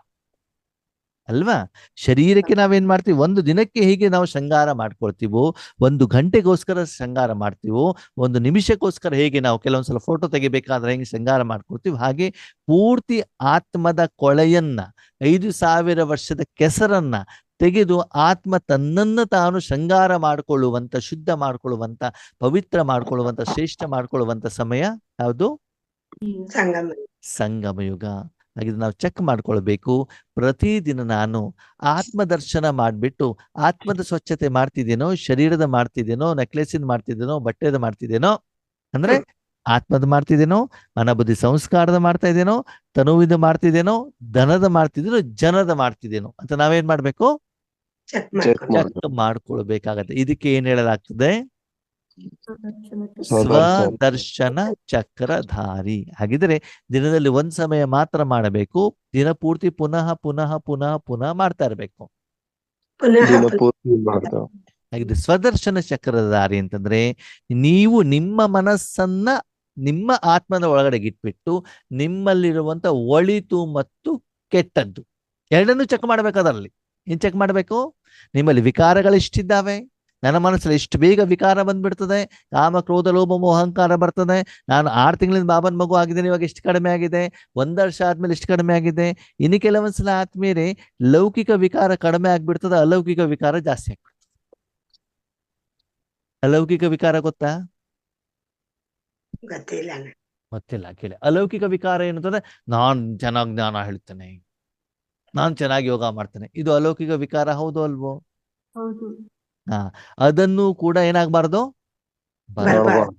ಅಲ್ವಾ? ಶರೀರಕ್ಕೆ ನಾವೇನ್ ಮಾಡ್ತೀವಿ, ಒಂದು ದಿನಕ್ಕೆ ಹೇಗೆ ನಾವು ಶೃಂಗಾರ ಮಾಡ್ಕೊಳ್ತೀವೋ, 1 ಗಂಟೆಗೋಸ್ಕರ ಶೃಂಗಾರ ಮಾಡ್ತೀವೋ, 1 ನಿಮಿಷಕ್ಕೋಸ್ಕರ ಹೇಗೆ ನಾವು ಕೆಲವೊಂದ್ಸಲ ಫೋಟೋ ತೆಗಿಬೇಕಾದ್ರೆ ಹೆಂಗೆ ಶೃಂಗಾರ ಮಾಡ್ಕೊಳ್ತೀವಿ, ಹಾಗೆ ಪೂರ್ತಿ ಆತ್ಮದ ಕೊಳೆಯನ್ನ 5000 ವರ್ಷದ ಕೆಸರನ್ನ ತೆಗೆದು ಆತ್ಮ ತನ್ನನ್ನು ತಾನು ಶೃಂಗಾರ ಮಾಡಿಕೊಳ್ಳುವಂತ, ಶುದ್ಧ ಮಾಡಿಕೊಳ್ಳುವಂತ, ಪವಿತ್ರ ಮಾಡಿಕೊಳ್ಳುವಂತ, ಶ್ರೇಷ್ಠ ಮಾಡಿಕೊಳ್ಳುವಂತ ಸಮಯ ಯಾವುದು? ಸಂಗಮ ಸಂಗಮಯುಗ. ಹಾಗಿದ್ರೆ ನಾವು ಚೆಕ್ ಮಾಡ್ಕೊಳ್ಬೇಕು. ಪ್ರತಿದಿನ ನಾನು ಆತ್ಮದರ್ಶನ ಮಾಡಿಬಿಟ್ಟು ಆತ್ಮದ ಸ್ವಚ್ಛತೆ ಮಾಡ್ತಿದ್ದೇನೋ, ಶರೀರದ ಮಾಡ್ತಿದ್ದೇನೋ, ನೆಕ್ಲೆಸಿನ ಮಾಡ್ತಿದ್ದೇನೋ, ಬಟ್ಟೆದ ಮಾಡ್ತಿದ್ದೇನೋ, ಅಂದ್ರೆ ಆತ್ಮದ ಮಾಡ್ತಿದ್ದೇನೋ, ಮನಬುದ್ಧಿ ಸಂಸ್ಕಾರದ ಮಾಡ್ತಾ ಇದ್ದೇನೋ, ತನುವಿದ ಮಾಡ್ತಿದ್ದೇನೋ, ಧನದ ಮಾಡ್ತಿದ್ದೇನೋ, ಜನದ ಮಾಡ್ತಿದ್ದೇನೋ ಅಂತ ನಾವೇನ್ ಮಾಡ್ಬೇಕು? ಚೆಕ್ ಚೆಕ್ ಮಾಡ್ಕೊಂಡು ಚೆಕ್ ಮಾಡ್ಕೊಳ್ಬೇಕಾಗತ್ತೆ. ಇದಕ್ಕೆ ಏನ್ ಹೇಳಲಾಗ್ತದೆ? ಸ್ವದರ್ಶನ. ಸ್ವದರ್ಶನ ಚಕ್ರಧಾರಿ. ಹಾಗಿದ್ರೆ ದಿನದಲ್ಲಿ 1 ಸಮಯ ಮಾತ್ರ ಮಾಡಬೇಕು, ದಿನ ಪೂರ್ತಿ ಪುನಃ ಪುನಃ ಪುನಃ ಪುನಃ ಮಾಡ್ತಾ ಇರ್ಬೇಕು. ಪುನಃ ದಿನ ಪುನಃ ಪೂರ್ತಿ ಮಾಡ್ತಾವ. ಹಾಗಿದ್ರೆ ಸ್ವದರ್ಶನ ಚಕ್ರಧಾರಿ ಅಂತಂದ್ರೆ ನೀವು ನಿಮ್ಮ ಮನಸ್ಸನ್ನ ನಿಮ್ಮ ಆತ್ಮದ ಒಳಗಡೆ ಇಟ್ಬಿಟ್ಟು ನಿಮ್ಮಲ್ಲಿರುವಂತ ಒಳಿತು ಮತ್ತು ಕೆಟ್ಟದ್ದು ಎರಡನ್ನೂ ಚೆಕ್ ಮಾಡ್ಬೇಕು. ಅದರಲ್ಲಿ ಏನ್ ಚೆಕ್ ಮಾಡ್ಬೇಕು? ನಿಮ್ಮಲ್ಲಿ ವಿಕಾರಗಳು ಎಷ್ಟಿದ್ದಾವೆ, ನನ್ನ ಮನಸ್ಸಲ್ಲಿ ಎಷ್ಟು ಬೇಗ ವಿಕಾರ ಬಂದ್ಬಿಡ್ತದೆ, ಕಾಮ ಕ್ರೋಧ ಲೋಭ ಮೋಹ ಅಹಂಕಾರ ಬರ್ತದೆ, ನಾನು 6 ತಿಂಗಳಿಂದ ಬಾಬನ್ ಮಗು ಆಗಿದ್ದೇನೆ, ಇವಾಗ ಎಷ್ಟು ಕಡಿಮೆ ಆಗಿದೆ, 1 ವರ್ಷ ಆದ್ಮೇಲೆ ಎಷ್ಟು ಕಡಿಮೆ ಆಗಿದೆ. ಇನ್ನು ಕೆಲವೊಂದ್ಸಲ ಆದ್ಮೇಲೆ ಲೌಕಿಕ ವಿಕಾರ ಕಡಿಮೆ ಆಗ್ಬಿಡ್ತದೆ, ಅಲೌಕಿಕ ವಿಕಾರ ಜಾಸ್ತಿ ಆಗ್ಬಿಡ್ತದೆ. ಅಲೌಕಿಕ ವಿಕಾರ ಗೊತ್ತಾ? ಗೊತ್ತಿಲ್ಲ ಗೊತ್ತಿಲ್ಲ, ಕೇಳಿ. ಅಲೌಕಿಕ ವಿಕಾರ ಏನಂತಂದ್ರೆ ನಾನ್ ಚೆನ್ನಾಗಿ ಜ್ಞಾನ ಹೇಳ್ತೇನೆ, ನಾನ್ ಚೆನ್ನಾಗಿ ಯೋಗ ಮಾಡ್ತೇನೆ, ಇದು ಅಲೌಕಿಕ ವಿಕಾರ. ಹೌದು ಅಲ್ವೋ? ಹೌದು. ಅದನ್ನು ಕೂಡ ಏನಾಗಬಾರ್ದು, ಬರ್ಬಾರ್ದು.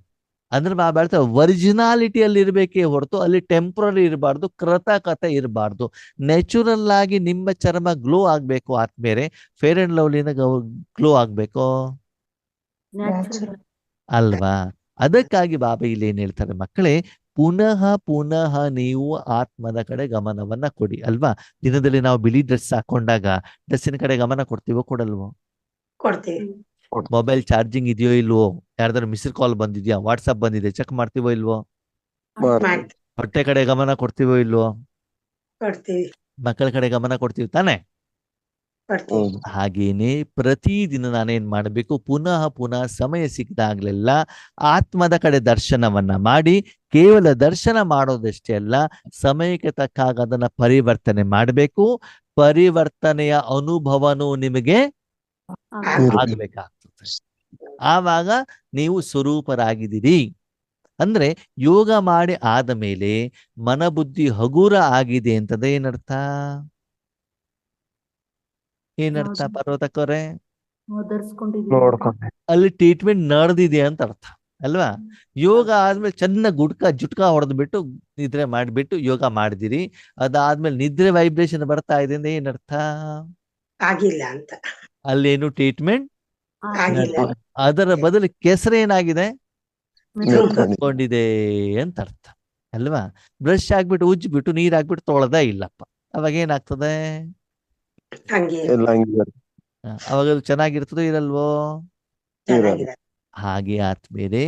ಅಂದ್ರೆ ಹೇಳ್ತಾರೆ ಒರಿಜಿನಾಲಿಟಿಯಲ್ಲಿ ಇರ್ಬೇಕೇ ಹೊರತು ಅಲ್ಲಿ ಟೆಂಪ್ರರಿ ಇರಬಾರ್ದು, ಕೃತಕತೆ ಇರಬಾರ್ದು. ನ್ಯಾಚುರಲ್ ಆಗಿ ನಿಮ್ಮ ಚರ್ಮ ಗ್ಲೋ ಆಗ್ಬೇಕು. ಆದ್ಮೇಲೆ ಫೇರ್ ಅಂಡ್ ಲವ್ಲಿನ ಗ್ಲೋ ಆಗ್ಬೇಕು ನ್ಯಾಚುರಲ್. ಅಲ್ವಾ? ಅದಕ್ಕಾಗಿ ಬಾಬಾ ಇಲ್ಲಿ ಏನ್ ಹೇಳ್ತಾರೆ, ಮಕ್ಕಳೇ, ಪುನಃ ಪುನಃ ನೀವು ಆತ್ಮದ ಕಡೆ ಗಮನವನ್ನ ಕೊಡಿ ಅಲ್ವಾ? ದಿನದಲ್ಲಿ ನಾವು ಬಿಳಿ ಡ್ರೆಸ್ ಹಾಕೊಂಡಾಗ ಡ್ರೆಸ್ಸಿನ ಕಡೆ ಗಮನ ಕೊಡ್ತೀವೋ ಕೊಡಲ್ವೋ? ಕೊಡ್ತೀವಿ. ಮೊಬೈಲ್ ಚಾರ್ಜಿಂಗ್ ಇದೆಯೋ ಇಲ್ವೋ, ಯಾರ್ದಾರು ಮಿಸ್ಡ್ ಕಾಲ್ ಬಂದಿದ್ಯಾ, ವಾಟ್ಸಪ್ ಬಂದಿದೆ, ಚೆಕ್ ಮಾಡ್ತೀವೋ ಇಲ್ವೋ? ಮಾಡ್ತೀವಿ. ಹೊಟ್ಟೆ ಕಡೆ ಗಮನ ಕೊಡ್ತೀವೋ ಇಲ್ವೋ? ಕೊಡ್ತೀವಿ. ಮಕ್ಕಳ ಕಡೆ ಗಮನ ಕೊಡ್ತೀವಿ ತಾನೆ? ಕೊಡ್ತೀವಿ. ಹೌದು. ಹಾಗೇನೆ ಪ್ರತಿದಿನ ನಾನೇನ್ ಮಾಡಬೇಕು, ಪುನಃ ಪುನಃ ಸಮಯ ಸಿಕ್ಕಿದಾಗ್ಲೆಲ್ಲ ಆತ್ಮದ ಕಡೆ ದರ್ಶನವನ್ನ ಮಾಡಿ, ಕೇವಲ ದರ್ಶನ ಮಾಡೋದಷ್ಟೇ ಅಲ್ಲ, ಸಮಯಕ್ಕೆ ತಕ್ಕಾಗ ಅದನ್ನ ಪರಿವರ್ತನೆ ಮಾಡಬೇಕು. ಪರಿವರ್ತನೆಯ ಅನುಭವನೂ ನಿಮಗೆ ಇರ್ಬೇಕು. ಆಗ್ಬೇಕಾಗ್ತದೆ. ಆವಾಗ ನೀವು ಸ್ವರೂಪರಾಗಿದ್ದೀರಿ. ಅಂದ್ರೆ ಯೋಗ ಮಾಡಿ ಆದ ಮೇಲೆ ಮನಬುದ್ಧಿ ಹಗುರ ಆಗಿದೆ ಅಂತಂದ್ರೆ ಏನರ್ಥ? ಏನರ್ಥ ಹೌದು. ಪರ್ವತಕ್ಕವ್ರೆ? ನಾವು ಧರಿಸ್ಕೊಂಡಿದ್ದೀವಿ. ನೋಡ್ಕೊಂಡೆ. ಅಲ್ಲಿ ಟ್ರೀಟ್ಮೆಂಟ್ ನಡೆದಿದೆ ಅಂತ ಅರ್ಥ ಅಲ್ವಾ? ಯೋಗ ಆದ್ಮೇಲೆ ಚೆನ್ನಾಗಿ ಜುಟ್ಕ ಹೊಡೆದ್ಬಿಟ್ಟು ನಿದ್ರೆ ಮಾಡಿಬಿಟ್ಟು ಯೋಗ ಮಾಡಿದಿರಿ, ಅದಾದ್ಮೇಲೆ ನಿದ್ರೆ ವೈಬ್ರೇಷನ್ ಬರ್ತಾ ಇದೆ ಅಂದ್ರೆ ಏನರ್ಥ? ಆಗಿಲ್ಲ ಅಂತ. ಅಲ್ಲೇನು ಟ್ರೀಟ್ಮೆಂಟ್ ಆಗಿಲ್ಲ. ಅದರ ಬದಲು ಕೆಸರೇನಾಗಿದೆ? ಮೆತ್ತಗೆ. ತುಂಬಿಕೊಂಡಿದೆ ಅಂತ ಅರ್ಥ ಅಲ್ವಾ? ಬ್ರಷ್ ಆಗ್ಬಿಟ್ಟು ಉಜ್ಜಿಬಿಟ್ಟು ನೀರ್ ಹಾಕ್ಬಿಟ್ಟು ತೊಳೆದ ಇಲ್ಲಪ್ಪ, ಅವಾಗ ಏನಾಗ್ತದೆ? ಹಂಗೆ ಎಲ್ಲ ಹಂಗೆ ಅವಾಗ ಅದು ಚೆನ್ನಾಗಿರ್ತದೋ ಇರಲ್ವೋ? ಚೆನ್ನಾಗಿದೆ. ಹಾಗೆ ಆದ್ಮೇಲೆ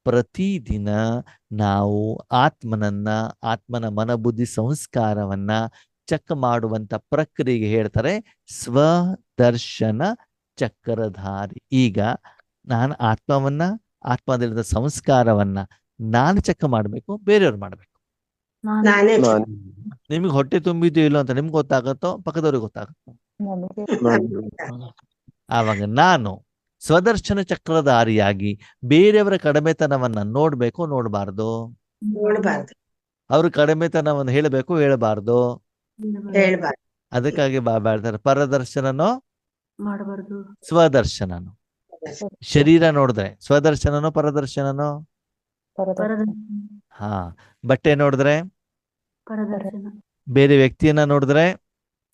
ಪ್ರತಿದಿನ ನಾವು ಆತ್ಮನ ಮನಬುದ್ಧಿ ಸಂಸ್ಕಾರವನ್ನ ಚೆಕ್ ಮಾಡುವಂತ ಪ್ರಕ್ರಿಯೆಗೆ ಹೇಳ್ತಾರೆ ಸ್ವದರ್ಶನ ಚಕ್ರಧಾರಿ. ಈಗ ನಾನು ಆತ್ಮದಲ್ಲಿದ್ದ ಸಂಸ್ಕಾರವನ್ನ ನಾನು ಚೆಕ್ ಮಾಡ್ಬೇಕು, ಬೇರೆಯವ್ರು ಮಾಡ್ಬೇಕು? ನಾನೇ ನಾನು ನಿಮ್ಗೆ ಹೊಟ್ಟೆ ತುಂಬಿದ್ದು ಇಲ್ಲೋ ಅಂತ ನಿಮ್ಗೆ ಗೊತ್ತಾಗತ್ತೋ, ಪಕ್ಕದವ್ರಿಗೆ ಗೊತ್ತಾಗತ್ತೋ? ಆವಾಗ ನಾನು ಸ್ವದರ್ಶನ ಚಕ್ರಧಾರಿಯಾಗಿ ಬೇರೆಯವರ ಕಡಿಮೆತನವನ್ನ ನೋಡ್ಬೇಕು, ನೋಡಬಾರ್ದು? ನೋಡ್ಬಾರ್ದು, ಅವ್ರ ಕಡಿಮೆತನವನ್ನು ಹೇಳಬೇಕು, ಹೇಳಬಾರ್ದು? ಹೇಳ್ಬಾರ್ದು. ಅದಕ್ಕಾಗಿ ಹೇಳ್ತಾರೆ ಪರದರ್ಶನನೋ ಮಾಡಬಾರ್ದು. ಸ್ವದರ್ಶನನೋ. ಶರೀರ ನೋಡಿದ್ರೆ ಸ್ವದರ್ಶನನೋ ಪರದರ್ಶನನೋ? ಹಾ. ಬಟ್ಟೆ ನೋಡಿದ್ರೆ, ಪರದರ್ಶನ. ಬೇರೆ ವ್ಯಕ್ತಿಯನ್ನ ನೋಡಿದ್ರೆ,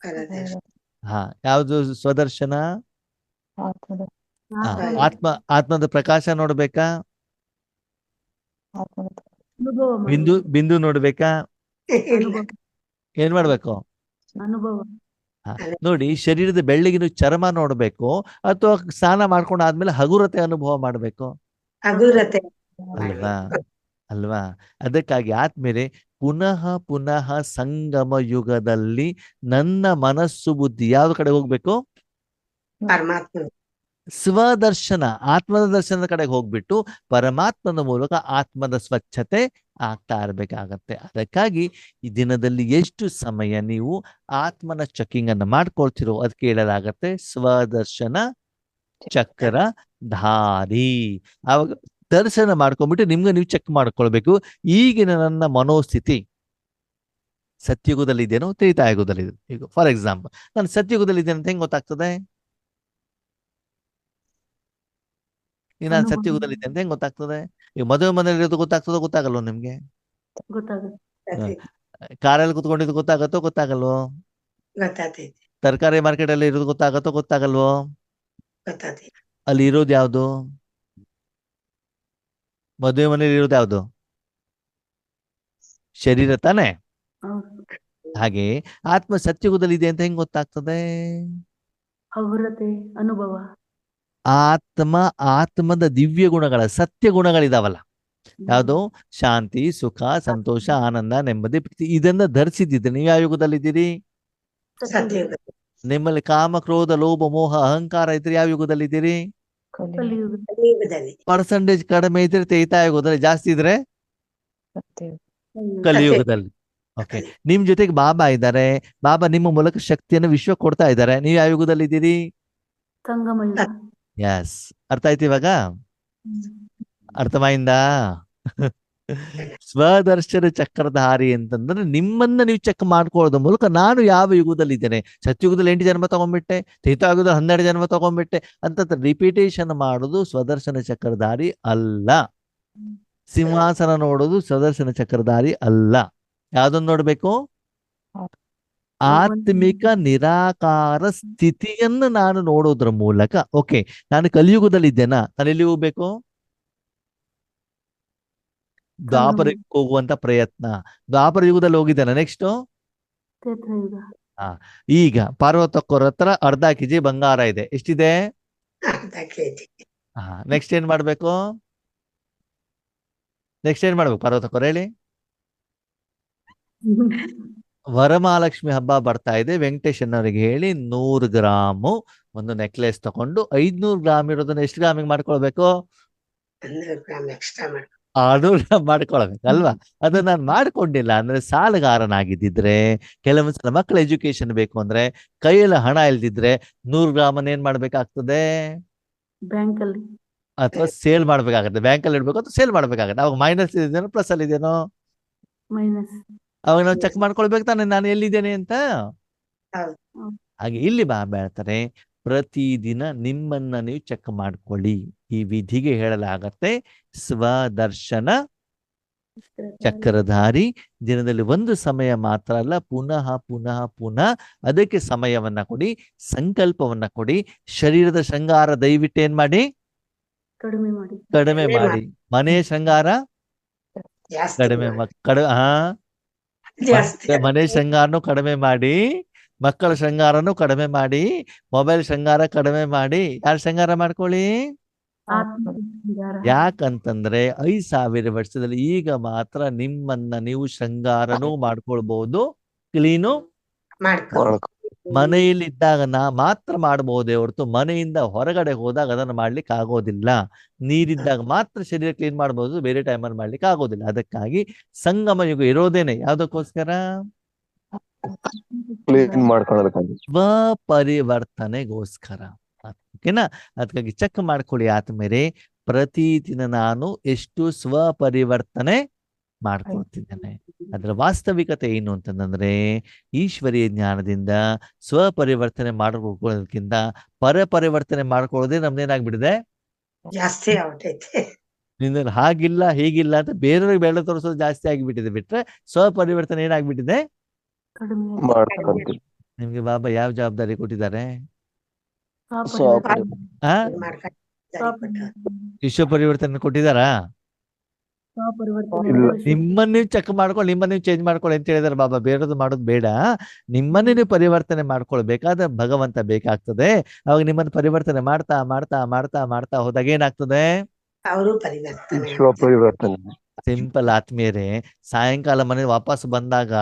ಪರದರ್ಶನ. ಹಾ, ಯಾವುದು ಸ್ವದರ್ಶನ? ಹಾ. ಆತ್ಮದ ಪ್ರಕಾಶ ನೋಡ್ಬೇಕಾ? ಅನುಭವ ಬಿಂದು ನೋಡ್ಬೇಕಾ? ಇಲ್ಲ. ಏನ್ ಮಾಡ್ಬೇಕು? ಅನುಭವ. ನೋಡಿ, ಶರೀರದ ಬೆಳ್ಳಗಿನ ಚರ್ಮ ನೋಡ್ಬೇಕು ಅಥವಾ ಸ್ನಾನ ಮಾಡ್ಕೊಂಡು ಆದ್ಮೇಲೆ ಹಗುರತೆ ಅನುಭವ ಮಾಡ್ಬೇಕು? ಹಗುರತೆ ಅಲ್ವಾ? ಅದಕ್ಕಾಗಿ ಆದ್ಮೇಲೆ ಪುನಃ ಸಂಗಮ ಯುಗದಲ್ಲಿ ನನ್ನ ಮನಸ್ಸು ಬುದ್ಧಿ ಯಾವ ಕಡೆ ಹೋಗ್ಬೇಕು? ಪರಮಾತ್ಮ. ಸ್ವದರ್ಶನ, ಆತ್ಮದ ದರ್ಶನದ ಕಡೆಗೆ ಹೋಗ್ಬಿಟ್ಟು ಪರಮಾತ್ಮನ ಮೂಲಕ ಆತ್ಮದ ಸ್ವಚ್ಛತೆ ಆಗ್ತಾ ಇರ್ಬೇಕಾಗತ್ತೆ. ಅದಕ್ಕಾಗಿ ಈ ದಿನದಲ್ಲಿ ಎಷ್ಟು ಸಮಯ ನೀವು ಆತ್ಮನ ಚೆಕಿಂಗ್ ಅನ್ನು ಮಾಡ್ಕೊಳ್ತಿರೋ ಅದಕ್ಕೆ ಹೇಳಲಾಗತ್ತೆ ಸ್ವದರ್ಶನ ಚಕ್ರಧಾರಿ. ಆವಾಗ ದರ್ಶನ ಮಾಡ್ಕೊಂಡ್ಬಿಟ್ಟು ನಿಮ್ಗೆ ನೀವು ಚೆಕ್ ಮಾಡ್ಕೊಳ್ಬೇಕು, ಈಗಿನ ನನ್ನ ಮನೋಸ್ಥಿತಿ ಸತ್ಯುಗದಲ್ಲಿ ಇದೆಯೋ ತ್ರೇತಾಯುಗದಲ್ಲಿ ಇದೆ. ಈಗ ಫಾರ್ ಎಕ್ಸಾಂಪಲ್ ನಾನು ಸತ್ಯುಗದಲ್ಲಿ ಇದ್ದೇನೆ ಅಂತ ಹೆಂಗ್ ಗೊತ್ತಾಗ್ತದೆ? ಈಗ ನಾನು ಸತ್ಯುಗದಲ್ಲಿ ಇದ್ದೇನೆ ಅಂತ ಹೆಂಗ್ ಗೊತ್ತಾಗ್ತದೆ? ಈಗ ಮದುವೆ ಮನೇಲಿ ಇರೋದು ಗೊತ್ತಾಗ್ತದೋ ಗೊತ್ತಾಗಲ್ವೋ ನಿಮ್ಗೆ? ಗೊತ್ತಾಗುತ್ತೆ. ಕಾರಲ್ಲಿ ಕುತ್ಕೊಂಡಿದ್ದು ಗೊತ್ತಾಗತ್ತೋ ಗೊತ್ತಾಗಲ್ವೋ? ಗೊತ್ತಾತೈತಿ. ತರಕಾರಿ ಮಾರ್ಕೆಟ್ ಅಲ್ಲಿ ಇರೋದು ಗೊತ್ತಾಗತ್ತೋ ಗೊತ್ತಾಗಲ್ವೋ? ಗೊತ್ತಾತೈತಿ. ಅಲ್ಲಿ ಇರೋದು ಯಾವ್ದು? ಮದುವೆ ಮನೇಲಿ ಇರೋದು ಯಾವ್ದು? ಶರೀರ ತಾನೆ. ಹಾಗೆ ಆತ್ಮ ಸತ್ಯುಗದಲ್ಲಿ ಇದೆ ಅಂತ ಹೆಂಗ್ ಗೊತ್ತಾಗ್ತದೆ? ಹಗುರತೆ ಅನುಭವ. ಆತ್ಮದ ದಿವ್ಯ ಗುಣಗಳ ಸತ್ಯ ಗುಣಗಳಿದಾವಲ್ಲ, ಯಾವುದು? ಶಾಂತಿ, ಸುಖ, ಸಂತೋಷ, ಆನಂದ, ನೆಮ್ಮದಿ, ಪ್ರೀತಿ, ಇದನ್ನ ಧರಿಸಿದ್ದಿದ್ರೆ ನೀವು ಯಾವ ಯುಗದಲ್ಲಿದ್ದೀರಿ? ಸತ್ಯಯುಗ. ನಿಮ್ಮಲ್ಲಿ ಕಾಮ, ಕ್ರೋಧ, ಲೋಭ, ಮೋಹ, ಅಹಂಕಾರ ಇದ್ರೆ ಯಾವ ಯುಗದಲ್ಲಿದ್ದೀರಿ? ಕಲಿಯುಗದಲ್ಲಿ. ಪರ್ಸೆಂಟೇಜ್ ಕಡಿಮೆ ಇದ್ರೆ ತ್ರೇತಾಯುಗದಲ್ಲಿ, ಜಾಸ್ತಿ ಇದ್ರೆ ಕಲಿಯುಗದಲ್ಲಿ. ಓಕೆ, ನಿಮ್ ಜೊತೆಗೆ ಬಾಬಾ ಇದ್ದಾರೆ, ಬಾಬಾ ನಿಮ್ಮ ಮೂಲಕ ಶಕ್ತಿಯನ್ನು ವಿಶ್ವ ಕೊಡ್ತಾ ಇದ್ದಾರೆ, ನೀವು ಯಾವ ಯುಗದಲ್ಲಿದ್ದೀರಿ? ಸಂಗಮ ಯುಗ. ಎಸ್, ಅರ್ಥ ಆಯ್ತು ಇವಾಗ? ಅರ್ಥಮಾಯಿಂದಾ? ಸ್ವದರ್ಶನ ಚಕ್ರಧಾರಿ ಅಂತಂದ್ರೆ ನಿಮ್ಮನ್ನ ನೀವು ಚೆಕ್ ಮಾಡ್ಕೊಳ್ಳೋದ್ರ ಮೂಲಕ ನಾನು ಯಾವ ಯುಗದಲ್ಲಿ ಇದ್ದೇನೆ. ಸತ್ಯುಗದಲ್ಲಿ 8 ಜನ್ಮ ತಗೊಂಡ್ಬಿಟ್ಟೆ, ತ್ರೇತಾಯುಗದಲ್ಲಿ 12 ಜನ್ಮ ತಗೊಂಡ್ಬಿಟ್ಟೆ ಅಂತ ರಿಪೀಟೇಷನ್ ಮಾಡೋದು ಸ್ವದರ್ಶನ ಚಕ್ರಧಾರಿ ಅಲ್ಲ. ಸಿಂಹಾಸನ ನೋಡೋದು ಸ್ವದರ್ಶನ ಚಕ್ರಧಾರಿ ಅಲ್ಲ. ಯಾವ್ದನ್ನ ನೋಡ್ಬೇಕು? ಆತ್ಮಿಕ ನಿರಾಕಾರ ಸ್ಥಿತಿಯನ್ನು ನಾನು ನೋಡೋದ್ರ ಮೂಲಕ. ಓಕೆ, ನಾನು ಕಲಿಯುಗದಲ್ಲಿ ಇದ್ದೇನಾ? ನಾನು ಎಲ್ಲಿ ಹೋಗ್ಬೇಕು? ದ್ವಾಪರಕ್ಕೆ ಹೋಗುವಂತ ಪ್ರಯತ್ನ. ದ್ವಾಪರ ಯುಗದಲ್ಲಿ ಹೋಗಿದ್ದೇನೆ. ನೆಕ್ಸ್ಟ್ ತ್ರೇತಾಯುಗ. ಈಗ ಪಾರ್ವತಕ್ಕೋರ ಹತ್ರ ಅರ್ಧ ಕೆಜಿ ಬಂಗಾರ ಇದೆ. ಎಷ್ಟಿದೆ? ಅರ್ಧ ಕೆಜಿ. ನೆಕ್ಸ್ಟ್ ಏನ್ ಮಾಡ್ಬೇಕು? ಪಾರ್ವತಕ್ಕೋರ ಹೇಳಿ. ವರಮಹಾಲಕ್ಷ್ಮಿ ಹಬ್ಬ ಬರ್ತಾ ಇದೆ. ವೆಂಕಟೇಶನ್ನವರಿಗೆ ಹೇಳಿ 100 ಗ್ರಾಮು ಒಂದು ನೆಕ್ಲೆಸ್ ತಗೊಂಡು 500 ಗ್ರಾಮ್ ಇರೋದನ್ನ ಎಷ್ಟು ಗ್ರಾಮಿಗೆ ಮಾಡ್ಕೊಳ್ಬೇಕು? 100 ಗ್ರಾಮ್ ಎಕ್ಸ್ಟ್ರಾ ಮಾಡ್ಬೇಕು. ಅದು ಮಾಡ್ಕೊಳ್ಬೇಕಲ್ವಾ? ಅದು ನಾನು ಮಾಡ್ಕೊಂಡಿಲ್ಲ ಅಂದ್ರೆ ಸಾಲಗಾರನಾಗಿದ್ದಿದ್ರೆ, ಕೆಲವೊಂದ್ಸಲ ಮಕ್ಕಳ ಎಜುಕೇಶನ್ ಬೇಕು ಅಂದ್ರೆ ಕೈಯಲ್ಲಿ ಹಣ ಇಲ್ದಿದ್ರೆ 100 ಗ್ರಾಮನ್ನ ಏನ್ ಮಾಡ್ಬೇಕಾಗ್ತದೆ? ಬ್ಯಾಂಕ್ ಅಲ್ಲಿ ಅಥವಾ ಸೇಲ್ ಮಾಡ್ಬೇಕಾಗತ್ತೆ. ಬ್ಯಾಂಕಲ್ಲಿ ಇಡ್ಬೇಕು ಅಥವಾ ಸೇಲ್ ಮಾಡ್ಬೇಕಾಗತ್ತೆ. ಅವಾಗ ಮೈನಸ್ ಇದೆಯೇನೋ ಪ್ಲಸ್ ಅಲ್ಲಿ ಇದೆಯೇನೋ? ಮೈನಸ್. ಅವಾಗ ನಾವು ಚೆಕ್ ಮಾಡ್ಕೊಳ್ಬೇಕು ತಾನೆ ನಾನು ಎಲ್ಲಿದ್ದೇನೆ ಅಂತ. ಹೌದು. ಹಾಗೆ ಇಲ್ಲಿ ಹೇಳ್ತಾರೆ, ಪ್ರತಿದಿನ ನಿಮ್ಮನ್ನ ನೀವು ಚೆಕ್ ಮಾಡ್ಕೊಳ್ಳಿ. ಈ ವಿಧಿಗೆ ಹೇಳಲಾಗತ್ತೆ ಸ್ವದರ್ಶನ ಚಕ್ರಧಾರಿ. ದಿನದಲ್ಲಿ ಒಂದು ಸಮಯ ಮಾತ್ರ ಅಲ್ಲ, ಪುನಃ ಪುನಃ ಪುನಃ ಅದಕ್ಕೆ ಸಮಯವನ್ನ ಕೊಡಿ, ಸಂಕಲ್ಪವನ್ನ ಕೊಡಿ. ಶರೀರದ ಶೃಂಗಾರ ದಯವಿಟ್ಟು ಏನ್ ಮಾಡಿ? ಕಡಿಮೆ ಮಾಡಿ. ಕಡಿಮೆ ಮಾಡಿ. ಮನೆಯ ಶೃಂಗಾರ ಜಾಸ್ತಿ ಕಡಿಮೆ ಮಾಡಿ. ಜಾಸ್ತಿ ಮನೆ ಶೃಂಗಾರನು ಕಡಿಮೆ ಮಾಡಿ, ಮಕ್ಕಳ ಶೃಂಗಾರನು ಕಡಿಮೆ ಮಾಡಿ, ಮೊಬೈಲ್ ಶೃಂಗಾರ ಕಡಿಮೆ ಮಾಡಿ. ಯಾರು ಶೃಂಗಾರ ಮಾಡ್ಕೊಳ್ಳಿ? ಆತ್ಮ ಶೃಂಗಾರ. ಯಾಕಂತಂದ್ರೆ 5,000 ವರ್ಷದಲ್ಲಿ ಈಗ ಮಾತ್ರ ನಿಮ್ಮನ್ನ ನೀವು ಶೃಂಗಾರನೂ ಮಾಡ್ಕೊಳ್ಬಹುದು, ಕ್ಲೀನು ಮಾಡ್ಕೊ ಮನೆಯಲ್ಲಿದ್ದಾಗ ಮಾತ್ರ ಮಾಡಬಹುದೇ ಹೊರತು ಮನೆಯಿಂದ ಹೊರಗಡೆ ಹೋದಾಗ ಅದನ್ನು ಮಾಡ್ಲಿಕ್ಕೆ ಆಗೋದಿಲ್ಲ. ನೀರಿದ್ದಾಗ ಮಾತ್ರ ಶರೀರ ಕ್ಲೀನ್ ಮಾಡಬಹುದು, ಬೇರೆ ಟೈಮಲ್ಲಿ ಮಾಡ್ಲಿಕ್ಕೆ ಆಗೋದಿಲ್ಲ. ಅದಕ್ಕಾಗಿ ಸಂಗಮ ಯುಗ ಇರೋದೇನೆ ಯಾವ್ದಕ್ಕೋಸ್ಕರ? ಕ್ಲೀನ್ ಮಾಡ್ಕೊಳ್ಳೋದಕ್ಕಾಗಿ. ಸ್ವಪರಿವರ್ತನೆಗೋಸ್ಕರ. ಓಕೆನಾ? ಅದಕ್ಕಾಗಿ ಚೆಕ್ ಮಾಡ್ಕೊಳ್ಳಿ ಆದ್ಮೇಲೆ, ಪ್ರತಿದಿನ ನಾನು ಎಷ್ಟು ಸ್ವಪರಿವರ್ತನೆ ಮಾಡ್ಕೊಳ್ತಿದ್ದೇನೆ. ಅದರ ವಾಸ್ತವಿಕತೆ ಏನು ಅಂತಂದ್ರೆ, ಈಶ್ವರೀಯ ಜ್ಞಾನದಿಂದ ಸ್ವಪರಿವರ್ತನೆ ಮಾಡ್ಕೊಳ್ಳೋದಕ್ಕಿಂತ ಪರಪರಿವರ್ತನೆ ಮಾಡ್ಕೊಳ್ಳೋದೇ ನಮ್ದೇನಾಗ್ಬಿಟ್ಟಿದೆ? ಜಾಸ್ತಿ ಆಗ್ಬಿಟ್ಟೈತೆ. ನಿನ್ನ ಹಾಗಿಲ್ಲ ಹೀಗಿಲ್ಲ ಅಂತ ಬೇರೆಯವ್ರಿಗೆ ಬೆಳೆ ತೋರಿಸೋದು ಜಾಸ್ತಿ ಆಗಿಬಿಟ್ಟಿದೆ. ಬಿಟ್ರೆ ಸ್ವಪರಿವರ್ತನೆ ಏನಾಗ್ಬಿಟ್ಟಿದೆ? ಕಡಿಮೆ. ಮಾಡ್ಕೊಂತೀವಿ. ನಿಮ್ಗೆ ಬಾಬಾ ಯಾವ ಜವಾಬ್ದಾರಿ ಕೊಟ್ಟಿದ್ದಾರೆ? ಸ್ವಪರಿವರ್ತನೆ. ಆ ಮಾಡ್ಕೊಂಡು ವಿಶ್ವ ಪರಿವರ್ತನೆ ಕೊಟ್ಟಿದ್ದಾರಾ? ಸ್ವಪರಿವರ್ತನೆ. ಇಲ್ಲ. ನಿಮ್ಮನ್ನ ನೀವು ಚೆಕ್ ಮಾಡ್ಕೊಳ್ಳಿ, ನಿಮ್ಮನ್ನ ನೀವು ಚೇಂಜ್ ಮಾಡ್ಕೊಳ್ಳಿ ಅಂತ ಹೇಳಿದಾರೆ ಬಾಬಾ. ಬೇರೆದು ಮಾಡೋದು ಬೇಡ, ನಿಮ್ಮನ್ನೇ ನೀವು ಪರಿವರ್ತನೆ ಮಾಡ್ಕೊಳ್ಬೇಕಾದ್ರೆ ಭಗವಂತ ಬೇಕಾಗ್ತದೆ. ಅವಾಗ ನಿಮ್ಮನ್ನು ಪರಿವರ್ತನೆ ಮಾಡ್ತಾ ಮಾಡ್ತಾ ಮಾಡ್ತಾ ಮಾಡ್ತಾ ಹೋದಾಗ ಏನಾಗ್ತದೆ? ಅವರು ಪರಿವರ್ತನೆ ವಿಶ್ವ ಪರಿವರ್ತನೆ. ಸಿಂಪಲ್ ಆತ್ಮೀಯರೇ, ಸಾಯಂಕಾಲ ಮನೆ ವಾಪಸ್ ಬಂದಾಗ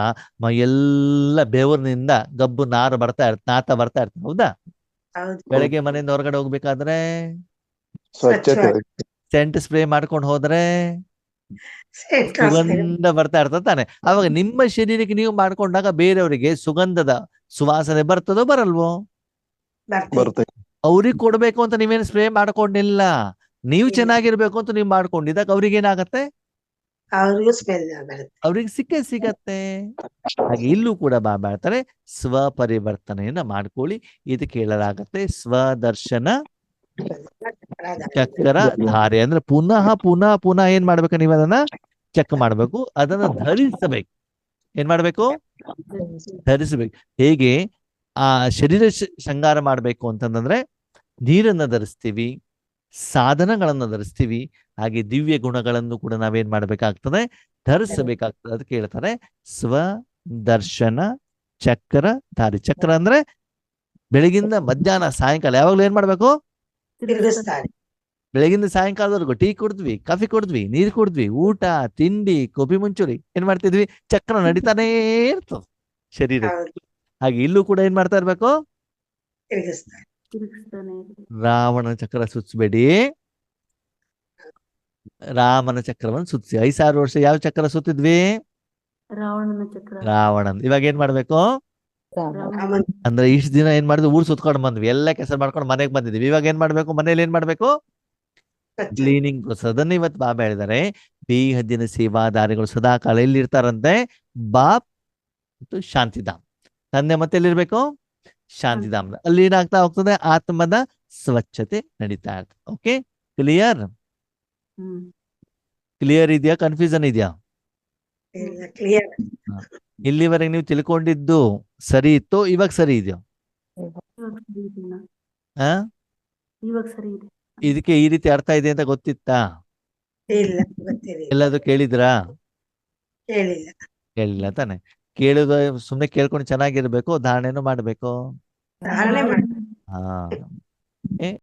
ಎಲ್ಲ ಬೆವರಿನಿಂದ ಗಬ್ಬು ನಾತ ಬರ್ತಾ ಇರ್ತದೆ, ಹೌದಾ? ಹೌದು. ಬೆಳಗ್ಗೆ ಮನೆಯಿಂದ ಹೊರಗಡೆ ಹೋಗ್ಬೇಕಾದ್ರೆ ಸ್ವಚ್ಛತೆ. ಸೆಂಟ್ ಸ್ಪ್ರೇ ಮಾಡ್ಕೊಂಡು ಹೋದ್ರೆ ಸುಗಂಧ ಬರ್ತಾ ಇರ್ತದೆ ತಾನೆ. ಅವಾಗ ನಿಮ್ಮ ಶರೀರಕ್ಕೆ ನೀವು ಮಾಡ್ಕೊಂಡಾಗ ಬೇರೆಯವರಿಗೆ ಸುಗಂಧದ ಸುವಾಸನೆ ಬರ್ತದೋ ಬರಲ್ವೋ? ಬರ್ತದೆ. ಅವ್ರಿಗೆ ಕೊಡ್ಬೇಕು ಅಂತ ನೀವೇನು ಸ್ಪ್ರೇ ಮಾಡ್ಕೊಂಡಿಲ್ಲ, ನೀವು ಚೆನ್ನಾಗಿರ್ಬೇಕು ಅಂತ ನೀವು ಮಾಡ್ಕೊಂಡಿದ್ದಾಗ ಅವ್ರಿಗೆ ಏನಾಗತ್ತೆ? ಅವ್ರಿಗೂ ಸ್ಮೆಲ್ ಬರುತ್ತೆ. ಅವ್ರಿಗೆ ಸಿಗತ್ತೆ. ಹಾಗೆ ಇಲ್ಲೂ ಕೂಡ ಬಾಬಾ ಹೇಳ್ತಾರೆ, ಸ್ವಪರಿವರ್ತನೆಯನ್ನ ಮಾಡ್ಕೊಳ್ಳಿ. ಇದಕ್ಕೆ ಹೇಳಲಾಗತ್ತೆ ಸ್ವದರ್ಶನ ಚಕ್ರ ಧಾರೆ. ಅಂದ್ರೆ ಪುನಃ ಪುನಃ ಪುನಃ ಏನ್ ಮಾಡ್ಬೇಕು? ನೀವು ಅದನ್ನ ಚೆಕ್ ಮಾಡ್ಬೇಕು, ಅದನ್ನ ಧರಿಸಬೇಕು. ಏನ್ ಮಾಡ್ಬೇಕು? ಧರಿಸಬೇಕು. ಹೇಗೆ ಆ ಶರೀರ ಶೃಂಗಾರ ಮಾಡ್ಬೇಕು ಅಂತಂದ್ರೆ ನೀರನ್ನ ಧರಿಸ್ತೀವಿ, ಸಾಧನಗಳನ್ನ ಧರಿಸ್ತೀವಿ, ಹಾಗೆ ದಿವ್ಯ ಗುಣಗಳನ್ನು ಕೂಡ ನಾವೇನ್ ಮಾಡ್ಬೇಕಾಗ್ತದೆ? ಧರಿಸಬೇಕಾಗ್ತದೆ. ಅದಕ್ಕೆ ಹೇಳ್ತಾರೆ ಸ್ವದರ್ಶನ ಚಕ್ರ ಧಾರಿ. ಚಕ್ರ ಅಂದ್ರೆ ಬೆಳಗಿಂದ ಮಧ್ಯಾಹ್ನ ಸಾಯಂಕಾಲ ಯಾವಾಗ್ಲೂ ಏನ್ ಮಾಡ್ಬೇಕು? ತಿರುಗಿಸ್ತಾರೆ. ಬೆಳಗಿಂದ ಸಾಯಂಕಾಲದವರೆಗೂ ಟೀ ಕುಡಿದ್ವಿ, ಕಾಫಿ ಕುಡಿದ್ವಿ, ನೀರು ಕುಡಿದ್ವಿ, ಊಟ ತಿಂಡಿ ಕೋಪಿ ಮುಂಚೂರಿ ಏನ್ ಮಾಡ್ತಿದ್ವಿ? ಚಕ್ರ ನಡೀತಾನೇ ಇರ್ತದೆ ಶರೀರ. ಹೌದು. ಹಾಗೆ ಇಲ್ಲೂ ಕೂಡ ಏನ್ ಮಾಡ್ತಾ ಇರ್ಬೇಕು? ತಿರುಗಿಸ್ತಾರೆ. ತಿರುಗಿಸ್ತಾನೆ. ರಾವಣನ ಚಕ್ರ ಸುತ್ತಬೇಡಿ, ರಾಮನ ಚಕ್ರವನ್ನು ಸುತ್ತಿಸಿ. 5,000 ವರ್ಷ ಯಾವ ಚಕ್ರ ಸುತ್ತಿದ್ವಿ? ರಾವಣನ ಚಕ್ರ. ರಾವಣನ್. ಇವಾಗ ಏನ್ ಮಾಡ್ಬೇಕು? ರಾಮನ್ ಅಂದ್ರೆ ಇಷ್ಟು ದಿನ ಏನ್ ಮಾಡಿದ್ವಿ? ಊರ್ ಸುತ್ಕೊಂಡು ಬಂದ್ವಿ, ಎಲ್ಲ ಕೆಲಸ ಮಾಡ್ಕೊಂಡು ಮನೆಗೆ ಬಂದಿದ್ವಿ. ಇವಾಗ ಏನ್ ಮಾಡ್ಬೇಕು? ಮನೇಲಿ ಏನ್ ಮಾಡ್ಬೇಕು? ಸ್ವಚ್ಛ. Cleaning process. ಅದನ್ನ ಇವತ್ತು ಬಾಬಾ ಹೇಳಿದ್ದಾರೆ, ಬೇಹದ್ದಿನ ಸೇವಾದಾರಿಗಳು ಸದಾ ಕಾಲ ಎಲ್ಲಿರ್ತಾರಂತೆ? ಬಾಪ್ ಮತ್ತು ಶಾಂತಿಧಾಮ್. ತಂದೆ ಮತ್ತೆ ಎಲ್ಲಿರ್ಬೇಕು? ಶಾಂತಿಧಾಮ್. ಅಲ್ಲಿ ಏನಾಗ್ತಾ ಹೋಗ್ತದೆ? ಆತ್ಮದ ಸ್ವಚ್ಛತೆ ನಡೀತಾ ಇರ್ತದೆ. Okay, clear? ಕ್ಲಿಯರ್ ಇದೆಯಾ? ಕನ್ಫ್ಯೂಷನ್ ಇದೆಯಾ? ಇಲ್ಲ, ಕ್ಲಿಯರ್. ಇಲ್ಲಿವರೆಗೆ ನೀವು ತಿಳ್ಕೊಂಡಿದ್ದು ಸರಿ ಇತ್ತು, ಇವಾಗ ಸರಿ ಇದೆಯಾ? ಇವಾಗ ಸರಿ ಇದೆನಾ? ಆ ಇವಾಗ ಸರಿ ಇದೆ. ಇದಕ್ಕೆ ಈ ರೀತಿ ಅರ್ಥ ಇದೆ ಅಂತ ಗೊತ್ತಿತ್ತಾ? ಇಲ್ಲ, ಗೊತ್ತಿರಲಿಲ್ಲ. ಎಲ್ಲಾದ್ರೂ ಕೇಳಿದ್ರಾ? ಹೇಳಿಲ್ಲ. ಕೇಳಿಲ್ಲ ತಾನೆ. ಕೇಳುದು ಸುಮ್ನೆ ಕೇಳ್ಕೊಂಡು ಚೆನ್ನಾಗಿರ್ಬೇಕು, ಧಾರಣೆನೂ ಮಾಡ್ಬೇಕು. ಧಾರಣೆ ಮಾಡಿ. ಹಾ